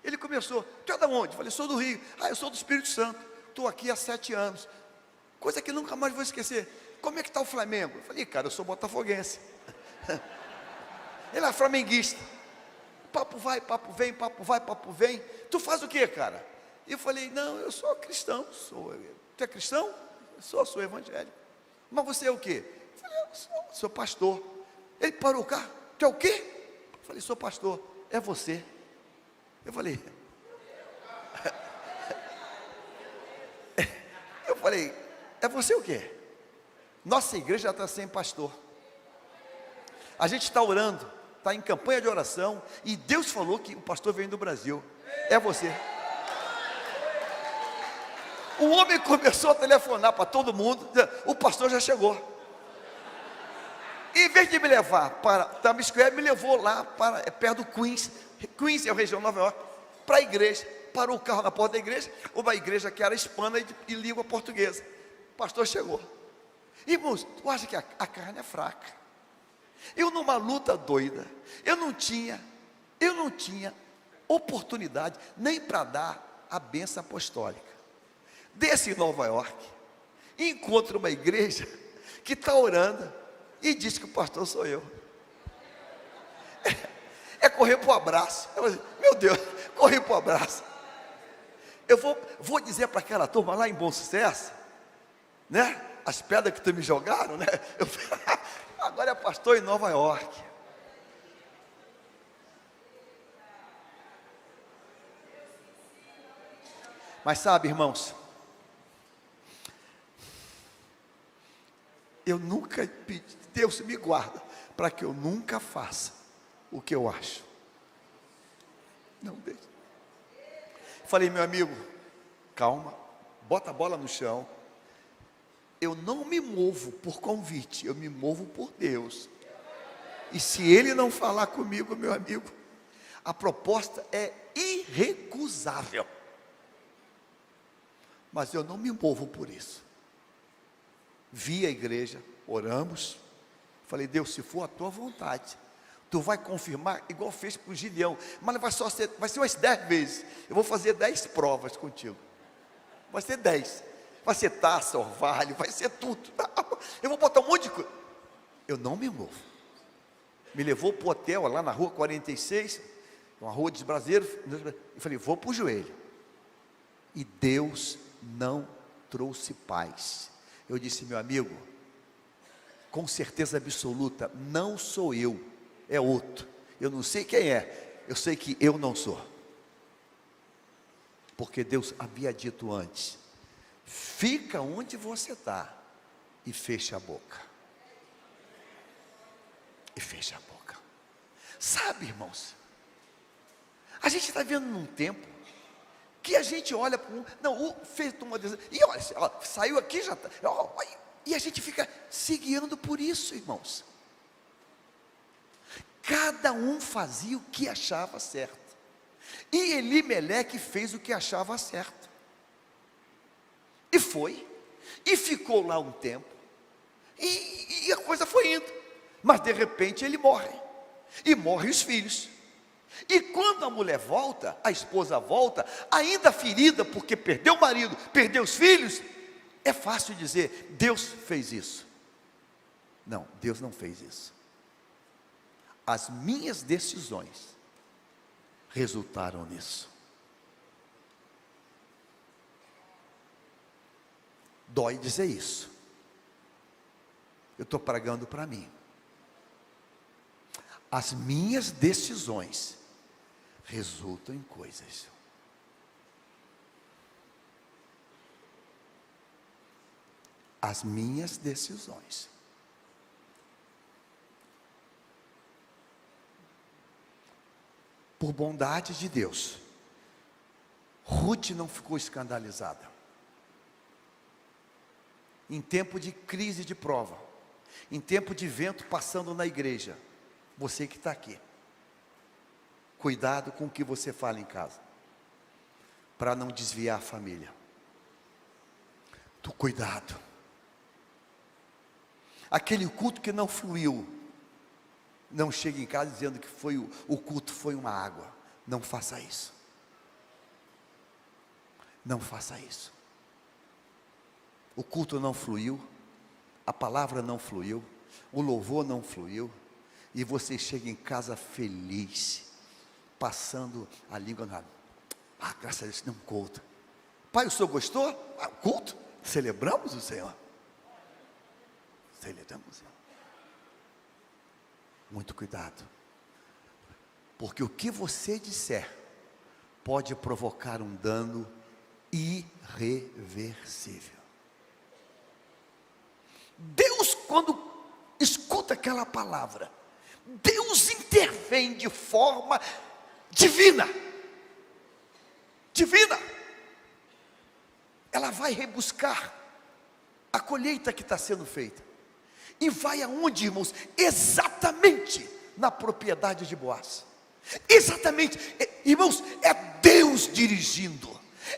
Speaker 1: Ele começou: tu é de onde? Eu falei: sou do Rio. Eu sou do Espírito Santo, estou aqui há 7 anos. Coisa que nunca mais vou esquecer. Como é que está o Flamengo? Eu falei: cara, eu sou botafoguense. Ele é flamenguista. Papo vai, papo vem, papo vai, papo vem. Tu faz o quê, cara? E eu falei: não, eu sou cristão. Tu é cristão? Sou evangélico. Mas você é o quê? Eu falei: eu sou pastor. Ele parou o carro: tu é o quê? Eu falei: sou pastor. É você? Eu falei: é você o quê? Nossa igreja está sem pastor. A gente está orando, está em campanha de oração, e Deus falou que o pastor vem do Brasil. É você. O homem começou a telefonar para todo mundo: o pastor já chegou. Em vez de me levar para Times Square, me levou lá para perto do Queens. Queens é a região de Nova York, para a igreja. Parou o carro na porta da igreja, uma igreja que era hispana e língua portuguesa. O pastor chegou. Irmãos, tu acha que a carne é fraca? Eu numa luta doida, eu não tinha oportunidade nem para dar a bênção apostólica. Desce em Nova York, encontro uma igreja que está orando e diz que o pastor sou eu. É correr para o abraço. Eu falei: meu Deus, corri para o abraço. Eu vou dizer para aquela turma lá em Bom Sucesso, né? As pedras que tu me jogaram, né? Agora é pastor em Nova York. Mas sabe, irmãos, eu nunca pedi, Deus me guarda, para que eu nunca faça o que eu acho. Não deixe. Falei: meu amigo, calma, bota a bola no chão, Eu não me movo por convite, eu me movo por Deus. E se Ele não falar comigo, meu amigo, a proposta é irrecusável. Mas eu não me movo por isso. Vi a igreja, oramos, falei: Deus, se for a tua vontade, tu vai confirmar, igual fez com o Gideão, mas vai ser umas 10 vezes. Eu vou fazer 10 provas contigo. Vai ser 10. Vai ser taça, orvalho, vai ser tudo. Eu vou botar um monte de coisa. Eu não me movo. Me levou para o hotel, lá na rua 46, uma rua dos brasileiros. Eu falei: vou para o joelho. E Deus não trouxe paz. Eu disse: meu amigo, com certeza absoluta, não sou eu, é outro. Eu não sei quem é, eu sei que eu não sou. Porque Deus havia dito antes: fica onde você está e fecha a boca. E fecha a boca. Sabe, irmãos, a gente está vivendo num tempo que a gente olha para um, não, fez uma decisão, e olha, saiu aqui, já está, e a gente fica se guiando por isso, irmãos. Cada um fazia o que achava certo, e Elimeleque fez o que achava certo, e foi, e ficou lá um tempo, e a coisa foi indo, mas de repente ele morre, e morrem os filhos. E quando a mulher volta, a esposa volta, ainda ferida, porque perdeu o marido, perdeu os filhos, é fácil dizer: Deus fez isso. Não, Deus não fez isso. As minhas decisões resultaram nisso. Dói dizer isso. Eu estou pregando para mim. As minhas decisões resultam em coisas. As minhas decisões. Por bondade de Deus, Ruth não ficou escandalizada. Em tempo de crise, de prova, em tempo de vento passando na igreja, você que está aqui, cuidado com o que você fala em casa, para não desviar a família. Cuidado. Aquele culto que não fluiu, não chegue em casa dizendo que o culto foi uma água. Não faça isso. Não faça isso. O culto não fluiu, a palavra não fluiu, o louvor não fluiu, e você chega em casa feliz, passando a língua na... graças a Deus, não culto. Pai, o senhor gostou? Culto? Celebramos o Senhor. Celebramos o Senhor. Muito cuidado, porque o que você disser pode provocar um dano irreversível. Deus, quando escuta aquela palavra, Deus intervém de forma divina. Divina. Ela vai rebuscar a colheita que está sendo feita. E vai aonde, irmãos? Exatamente na propriedade de Boaz. Exatamente, irmãos, é Deus dirigindo,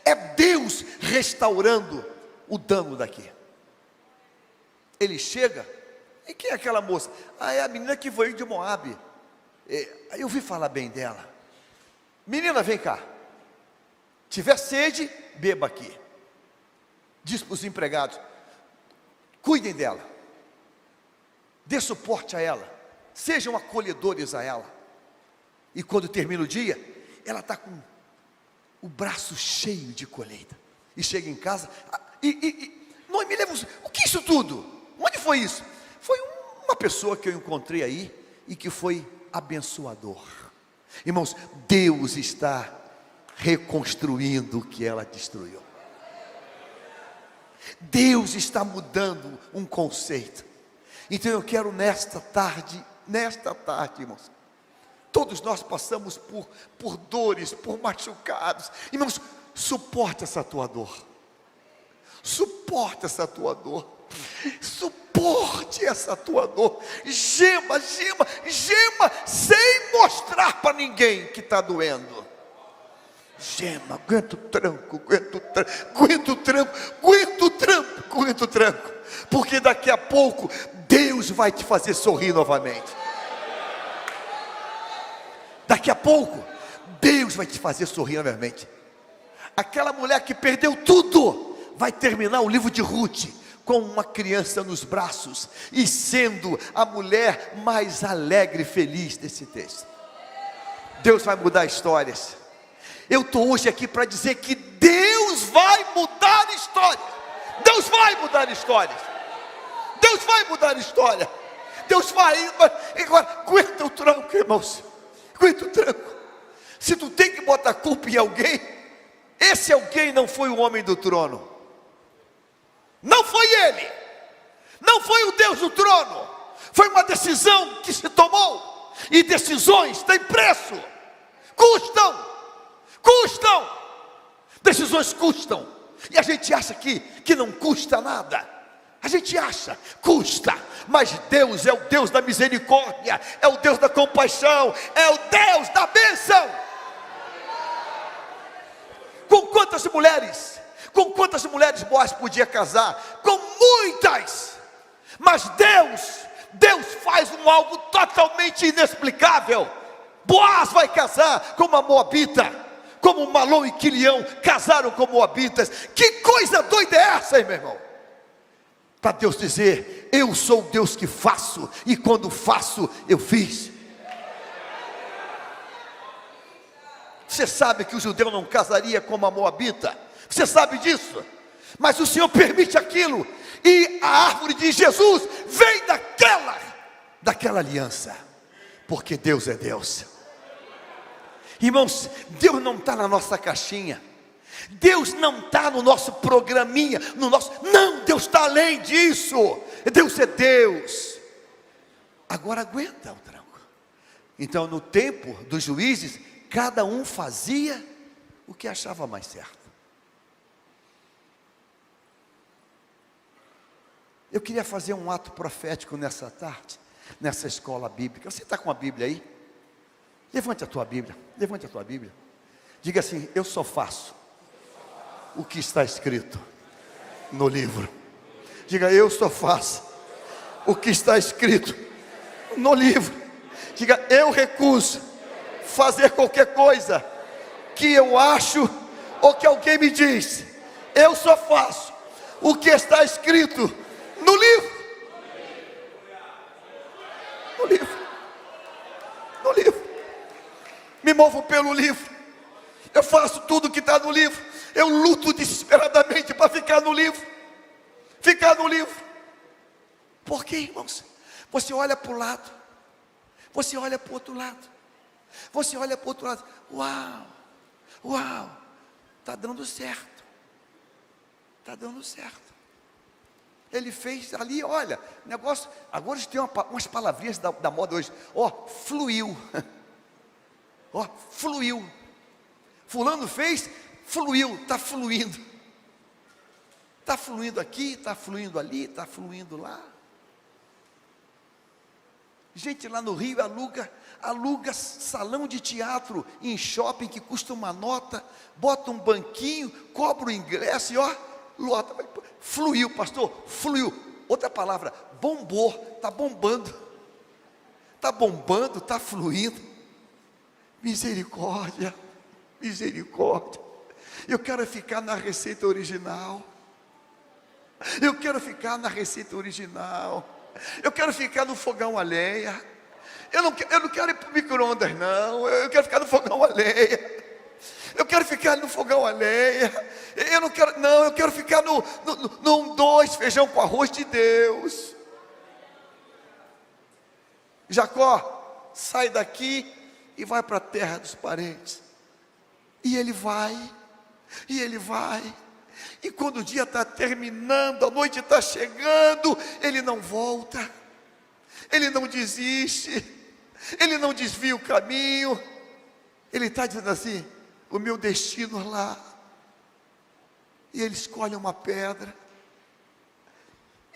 Speaker 1: é Deus restaurando o dano daqui. Ele chega, e quem é aquela moça? É a menina que veio de Moabe. Eu ouvi falar bem dela. Menina, vem cá, tiver sede, beba aqui. Diz para os empregados: cuidem dela, dê suporte a ela, sejam acolhedores a ela. E quando termina o dia, ela está com o braço cheio de colheita, e chega em casa, não me leva, o que é isso tudo? Onde foi isso? Foi uma pessoa que eu encontrei aí, e que foi abençoador. Irmãos, Deus está reconstruindo o que ela destruiu. Deus está mudando um conceito. Então eu quero nesta tarde, irmãos, todos nós passamos por dores, por machucados. Irmãos, suporte essa tua dor. Suporte essa tua dor. Suporte essa tua dor. Gema, gema, gema, sem mostrar para ninguém que está doendo. Gema, aguenta o tranco, aguenta o tranco, aguenta o tranco, aguenta o tranco, aguenta o tranco. Porque daqui a pouco Deus vai te fazer sorrir novamente. Daqui a pouco Deus vai te fazer sorrir novamente. Aquela mulher que perdeu tudo vai terminar o livro de Ruth com uma criança nos braços e sendo a mulher mais alegre e feliz desse texto. Deus vai mudar histórias. Eu estou hoje aqui para dizer que Deus vai mudar histórias. Deus vai mudar histórias. Deus vai mudar história. Deus vai. Agora, aguenta o tranco, irmãos. Aguenta o tranco. Se tu tem que botar culpa em alguém, esse alguém não foi o homem do trono. Não foi ele. Não foi o Deus do trono. Foi uma decisão que se tomou. E decisões têm preço. Custam. Custam. Decisões custam. E a gente acha que não custa nada. A gente acha, custa. Mas Deus é o Deus da misericórdia. É o Deus da compaixão. É o Deus da bênção. Com quantas mulheres Boaz podia casar? Com muitas. Mas Deus faz algo totalmente inexplicável. Boaz vai casar com uma moabita, como Malom e Quilião casaram com moabitas. Que coisa doida é essa, hein, meu irmão? Para Deus dizer, eu sou o Deus que faço, e quando faço, eu fiz. Você sabe que o judeu não casaria com uma moabita? Você sabe disso? Mas o Senhor permite aquilo, e a árvore de Jesus vem daquela aliança, porque Deus é Deus. Irmãos, Deus não está na nossa caixinha. Deus não está no nosso programinha, não, Deus está além disso. Deus é Deus. Agora aguenta o tranco. Então, no tempo dos juízes, cada um fazia o que achava mais certo. Eu queria fazer um ato profético nessa tarde, nessa escola bíblica. Você está com a Bíblia aí? Levante a tua Bíblia, levante a tua Bíblia. Diga assim, eu só faço o que está escrito no livro. Diga, eu só faço o que está escrito no livro. Diga, eu recuso fazer qualquer coisa que eu acho ou que alguém me diz. Eu só faço o que está escrito no livro. No livro. No livro. Me movo pelo livro. Eu faço tudo que está no livro. Eu luto desesperadamente para ficar no livro. Ficar no livro. Por quê, irmãos? Você olha para o lado. Você olha para o outro lado. Você olha para o outro lado. Uau. Uau. Está dando certo. Está dando certo. Ele fez ali, olha, negócio. Agora tem umas palavrinhas da moda hoje. Fluiu. Fluiu. Fulano fez, fluiu, está fluindo. Está fluindo aqui, está fluindo ali, está fluindo lá. Gente lá no Rio aluga salão de teatro em shopping que custa uma nota, bota um banquinho, cobra o ingresso e lota. Fluiu, pastor, fluiu. Outra palavra, bombou, está bombando. Está bombando, está fluindo. Misericórdia, misericórdia. Eu quero ficar na receita original. Eu quero ficar na receita original. Eu quero ficar no fogão a lenha. Eu não quero ir para o micro-ondas, não. Eu quero ficar no fogão a lenha. Eu quero ficar no fogão a lenha. Eu quero ficar no 1-2, feijão com arroz de Deus. Jacó sai daqui e vai para a terra dos parentes. E ele vai. E quando o dia está terminando, a noite está chegando, ele não volta. Ele não desiste. Ele não desvia o caminho. Ele está dizendo assim, o meu destino é lá. E ele escolhe uma pedra.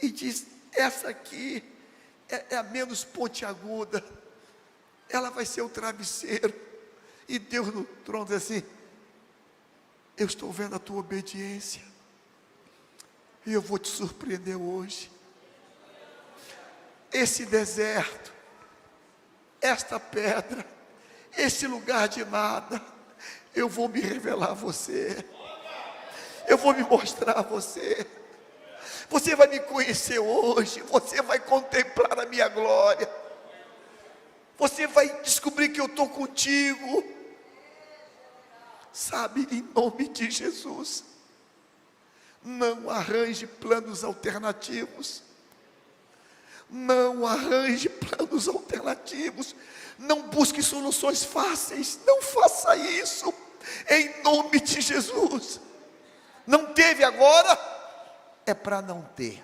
Speaker 1: e diz: essa aqui é a menos pontiaguda, ela vai ser o travesseiro. E Deus no trono diz assim: eu estou vendo a tua obediência, e eu vou te surpreender hoje. Esse deserto, esta pedra, esse lugar de nada, eu vou me revelar a você, eu vou me mostrar a você. Você vai me conhecer hoje, você vai contemplar a minha glória, você vai descobrir que eu estou contigo. Sabe, em nome de Jesus, não arranje planos alternativos, não arranje planos alternativos, não busque soluções fáceis, não faça isso, em nome de Jesus. Não teve agora, é para não ter.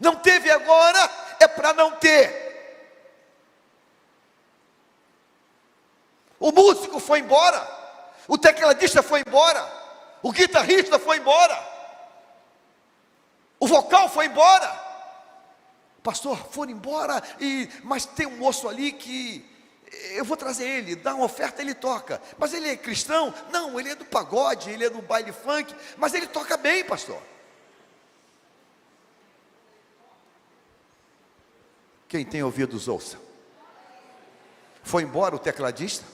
Speaker 1: Não teve agora, é para não ter. O músico foi embora, o tecladista foi embora, o guitarrista foi embora, o vocal foi embora, pastor, foram embora, mas tem um moço ali que eu vou trazer ele, dá uma oferta, ele toca. Mas ele é cristão? Não, ele é do pagode, ele é do baile funk, mas ele toca bem, pastor. Quem tem ouvidos, ouça. Foi embora o tecladista?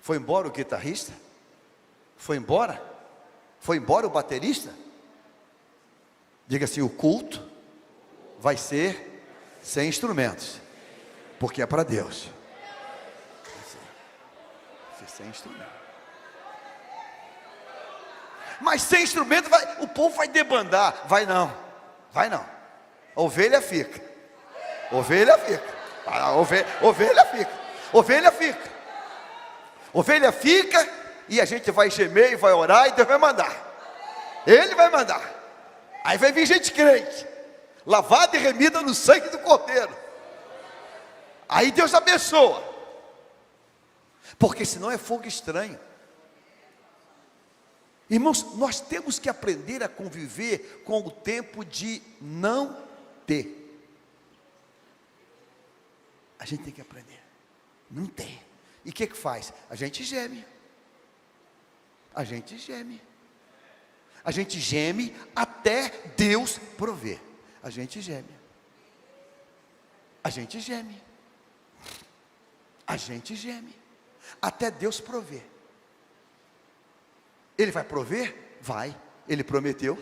Speaker 1: Foi embora o guitarrista? Foi embora? Foi embora o baterista? Diga assim: o culto vai ser sem instrumentos, porque é para Deus. Sem instrumento. Mas sem instrumento o povo vai debandar. Vai não, vai não. A ovelha fica. Ovelha fica. Ovelha fica. Ovelha fica. Ovelha fica. E a gente vai gemer e vai orar e Deus vai mandar. Ele vai mandar. Aí vai vir gente crente, lavada e remida no sangue do Cordeiro. Aí Deus abençoa. Porque senão é fogo estranho. Irmãos, nós temos que aprender a conviver com o tempo de não ter. A gente tem que aprender. Não tem. E o que faz? A gente geme. A gente geme. A gente geme até Deus prover. A gente geme. A gente geme. A gente geme até Deus prover. Ele vai prover? Vai. Ele prometeu.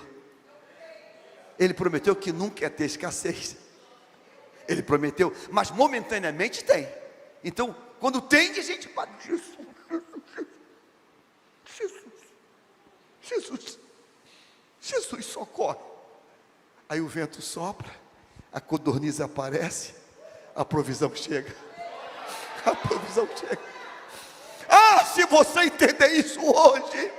Speaker 1: Ele prometeu que nunca ia ter escassez. Ele prometeu, mas momentaneamente tem. Então, quando tem, a gente fala: Jesus, Jesus, Jesus, Jesus, socorre. Aí o vento sopra, a codorniz aparece, a provisão chega. A provisão chega. Ah, se você entender isso hoje,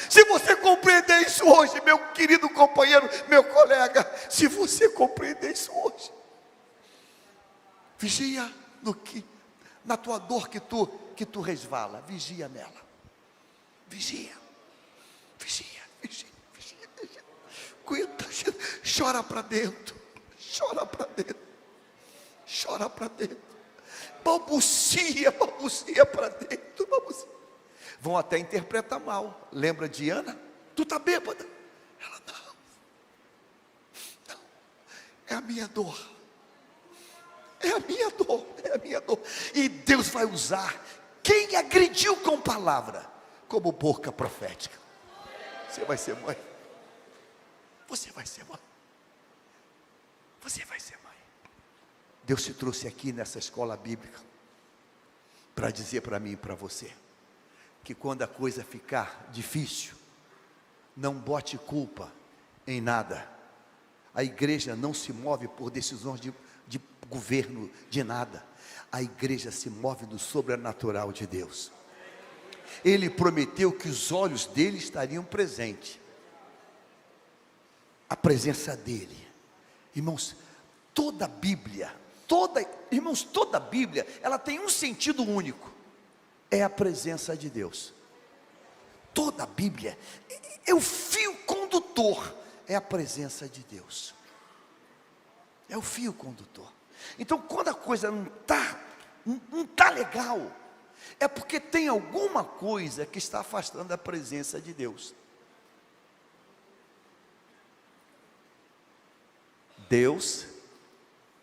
Speaker 1: se você compreender isso hoje, meu querido companheiro, meu colega, se você compreender isso hoje, vigia na tua dor que tu resvala, vigia nela, vigia, aguenta, chora para dentro, balbucia para dentro, balbucia. Vão até interpretar mal. Lembra de Ana? Tu está bêbada? Ela: não, é a minha dor, é a minha dor. E Deus vai usar quem agrediu com palavra como boca profética. Você vai ser mãe. Você vai ser mãe. Você vai ser mãe. Deus te trouxe aqui nessa escola bíblica para dizer para mim e para você que quando a coisa ficar difícil, não bote culpa em nada. A igreja não se move por decisões de governo, de nada. A igreja se move no sobrenatural de Deus. Ele prometeu que os olhos dele estariam presentes. A presença dele. Irmãos, toda a Bíblia, toda a Bíblia, ela tem um sentido único. É a presença de Deus. Toda a Bíblia é o fio condutor, é a presença de Deus. É o fio condutor. Então, quando a coisa não está legal, é porque tem alguma coisa que está afastando a presença de Deus. Deus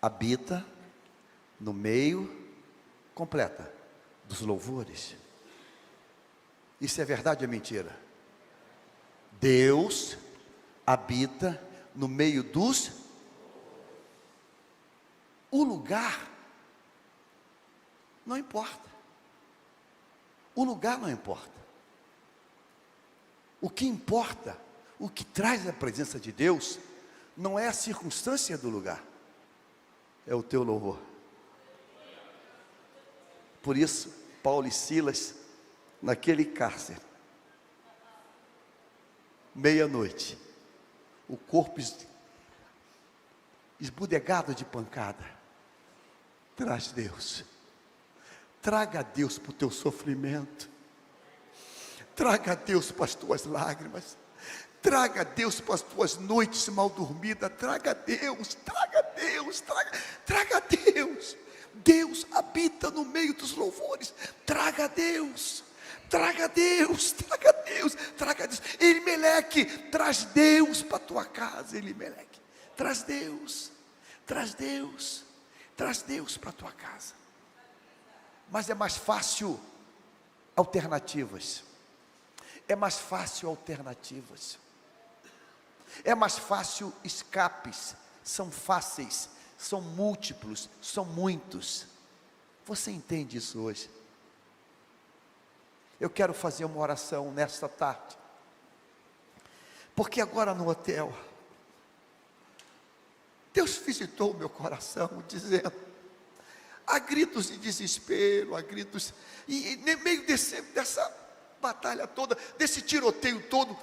Speaker 1: habita no meio, completa, dos louvores. Isso é verdade ou é mentira? Deus habita no meio dos... O lugar não importa. O lugar não importa. O que importa, o que traz a presença de Deus, não é a circunstância do lugar, é o teu louvor. Por isso, Paulo e Silas, naquele cárcere, meia-noite, o corpo esbudegado de pancada, traz Deus. Traga Deus para o teu sofrimento. Traga Deus para as tuas lágrimas. Traga Deus para as tuas noites mal dormidas. Traga Deus, traga Deus, traga Deus. Deus habita no meio dos louvores. Traga Deus, traga Deus, traga Deus, traga Deus. Elimeleque, traz Deus para a tua casa. Elimeleque, traz Deus, traz Deus, traz Deus para a tua casa. Mas é mais fácil alternativas. É mais fácil alternativas. É mais fácil escapes. São fáceis, são múltiplos, são muitos. Você entende isso hoje? Eu quero fazer uma oração nesta tarde. Porque agora no hotel, Deus visitou o meu coração, dizendo, há gritos de desespero, há gritos, e no meio dessa batalha toda, desse tiroteio todo,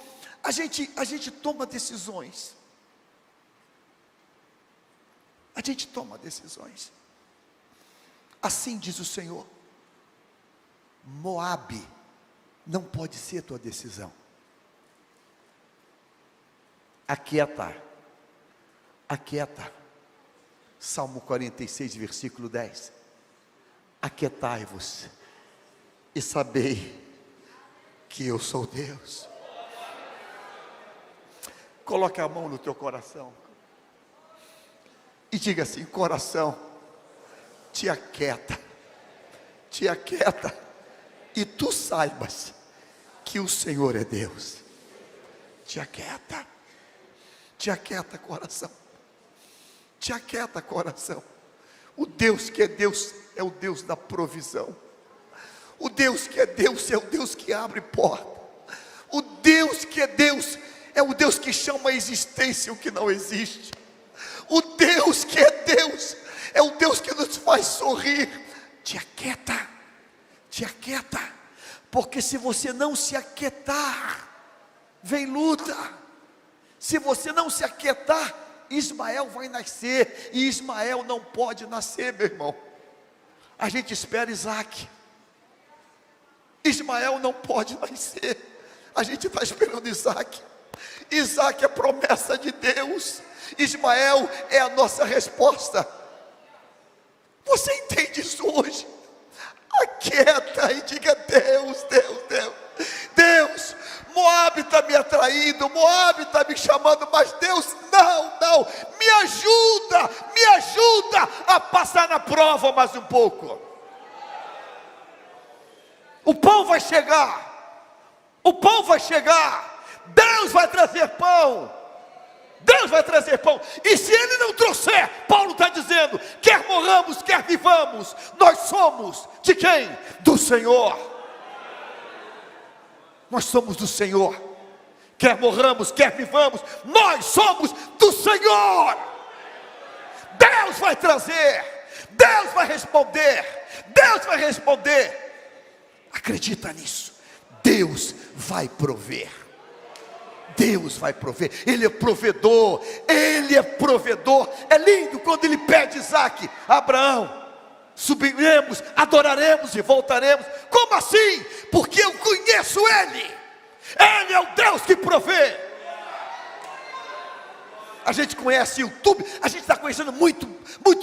Speaker 1: a gente toma decisões. A gente toma decisões. Assim diz o Senhor: Moabe não pode ser tua decisão. Aquieta, aquieta. Salmo 46, versículo 10. Aquietai-vos e sabei que eu sou Deus. Coloque a mão no teu coração e diga assim: coração, te aquieta, e tu saibas que o Senhor é Deus. Te aquieta coração, te aquieta coração. O Deus que é Deus é o Deus da provisão. O Deus que é Deus é o Deus que abre porta. O Deus que é Deus é o Deus que chama a existência o que não existe. O Deus que é Deus é o Deus que nos faz sorrir. Te aquieta, porque se você não se aquietar, vem luta. Se você não se aquietar, Ismael vai nascer, e Ismael não pode nascer, meu irmão. A gente espera Isaac. Ismael não pode nascer, a gente está esperando Isaac. Isaac é promessa de Deus, Ismael é a nossa resposta. Você entende isso hoje? Aquieta e diga: Deus, Deus, Moabe está me atraindo, Moabe está me chamando, mas Deus, não, me ajuda a passar na prova mais um pouco. O pão vai chegar, Deus vai trazer pão, e se Ele não trouxer, Paulo está dizendo, quer morramos, quer vivamos, nós somos de quem? Do Senhor. Nós somos do Senhor, quer morramos, quer vivamos, nós somos do Senhor. Deus vai trazer, Deus vai responder, acredita nisso. Deus vai prover, Ele é provedor, é lindo quando Ele pede Isaac, Abraão, subiremos, adoraremos e voltaremos. Como assim? Porque eu conheço Ele é o Deus que provê. A gente conhece YouTube, a gente está conhecendo muito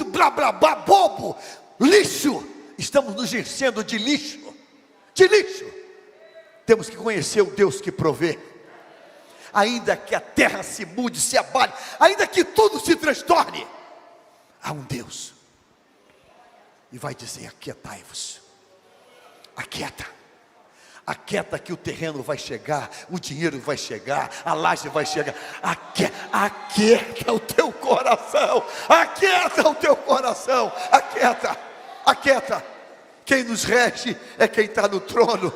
Speaker 1: blá blá blá, bobo, lixo. Estamos nos enchendo de lixo, de lixo. Temos que conhecer o Deus que provê. Ainda que a terra se mude, se abale, ainda que tudo se transtorne, há um Deus. E vai dizer: aquietai-vos, aquieta. Aquieta que o terreno vai chegar, o dinheiro vai chegar, a laje vai chegar. Aquieta o teu coração, aquieta o teu coração, aquieta. Quem nos rege é quem está no trono.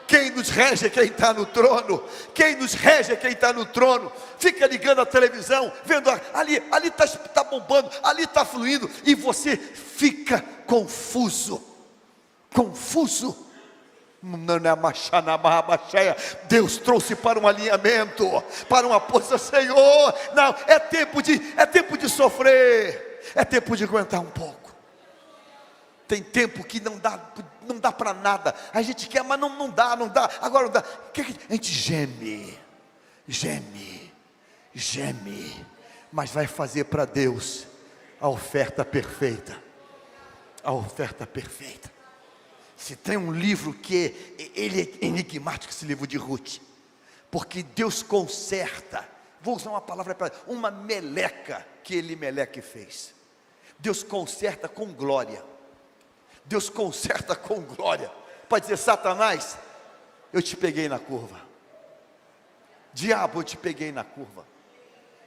Speaker 1: Quem nos rege é quem está no trono. Quem nos rege é quem está no trono. Fica ligando a televisão, vendo ali está bombando, ali está fluindo, e você fica confuso. Deus trouxe para um alinhamento, para uma posição. Senhor, não, é tempo de sofrer, é tempo de aguentar um pouco. Tem tempo que não dá para nada. A gente quer, mas não dá. Agora não dá. A gente geme, mas vai fazer para Deus a oferta perfeita. A oferta perfeita. Se tem um livro que ele é enigmático, esse livro de Ruth, porque Deus conserta, vou usar uma palavra para uma meleca que Elimeleque fez. Deus conserta com glória. Deus conserta com glória. Pode dizer: Satanás, eu te peguei na curva. Diabo, eu te peguei na curva.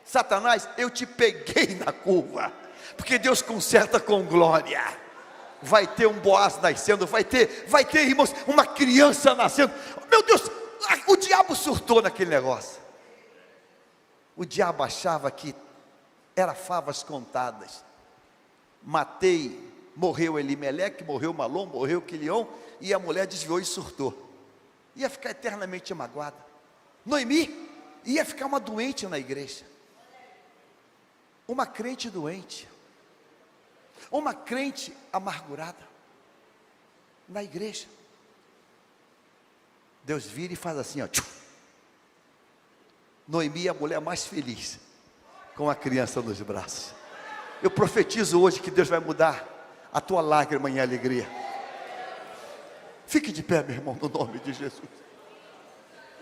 Speaker 1: Satanás, eu te peguei na curva. Porque Deus conserta com glória. Vai ter um Boaz nascendo, vai ter, irmãos, uma criança nascendo. Meu Deus, o diabo surtou naquele negócio. O diabo achava que era favas contadas. Morreu Elimeleque, morreu Malom, morreu Quilion, e a mulher desviou e surtou. Ia ficar eternamente magoada. Noemi ia ficar uma doente na igreja. Uma crente doente. Uma crente amargurada na igreja. Deus vira e faz assim, ó. Noemi é a mulher mais feliz, com a criança nos braços. Eu profetizo hoje que Deus vai mudar a tua lágrima em alegria. Fique de pé, meu irmão, no nome de Jesus.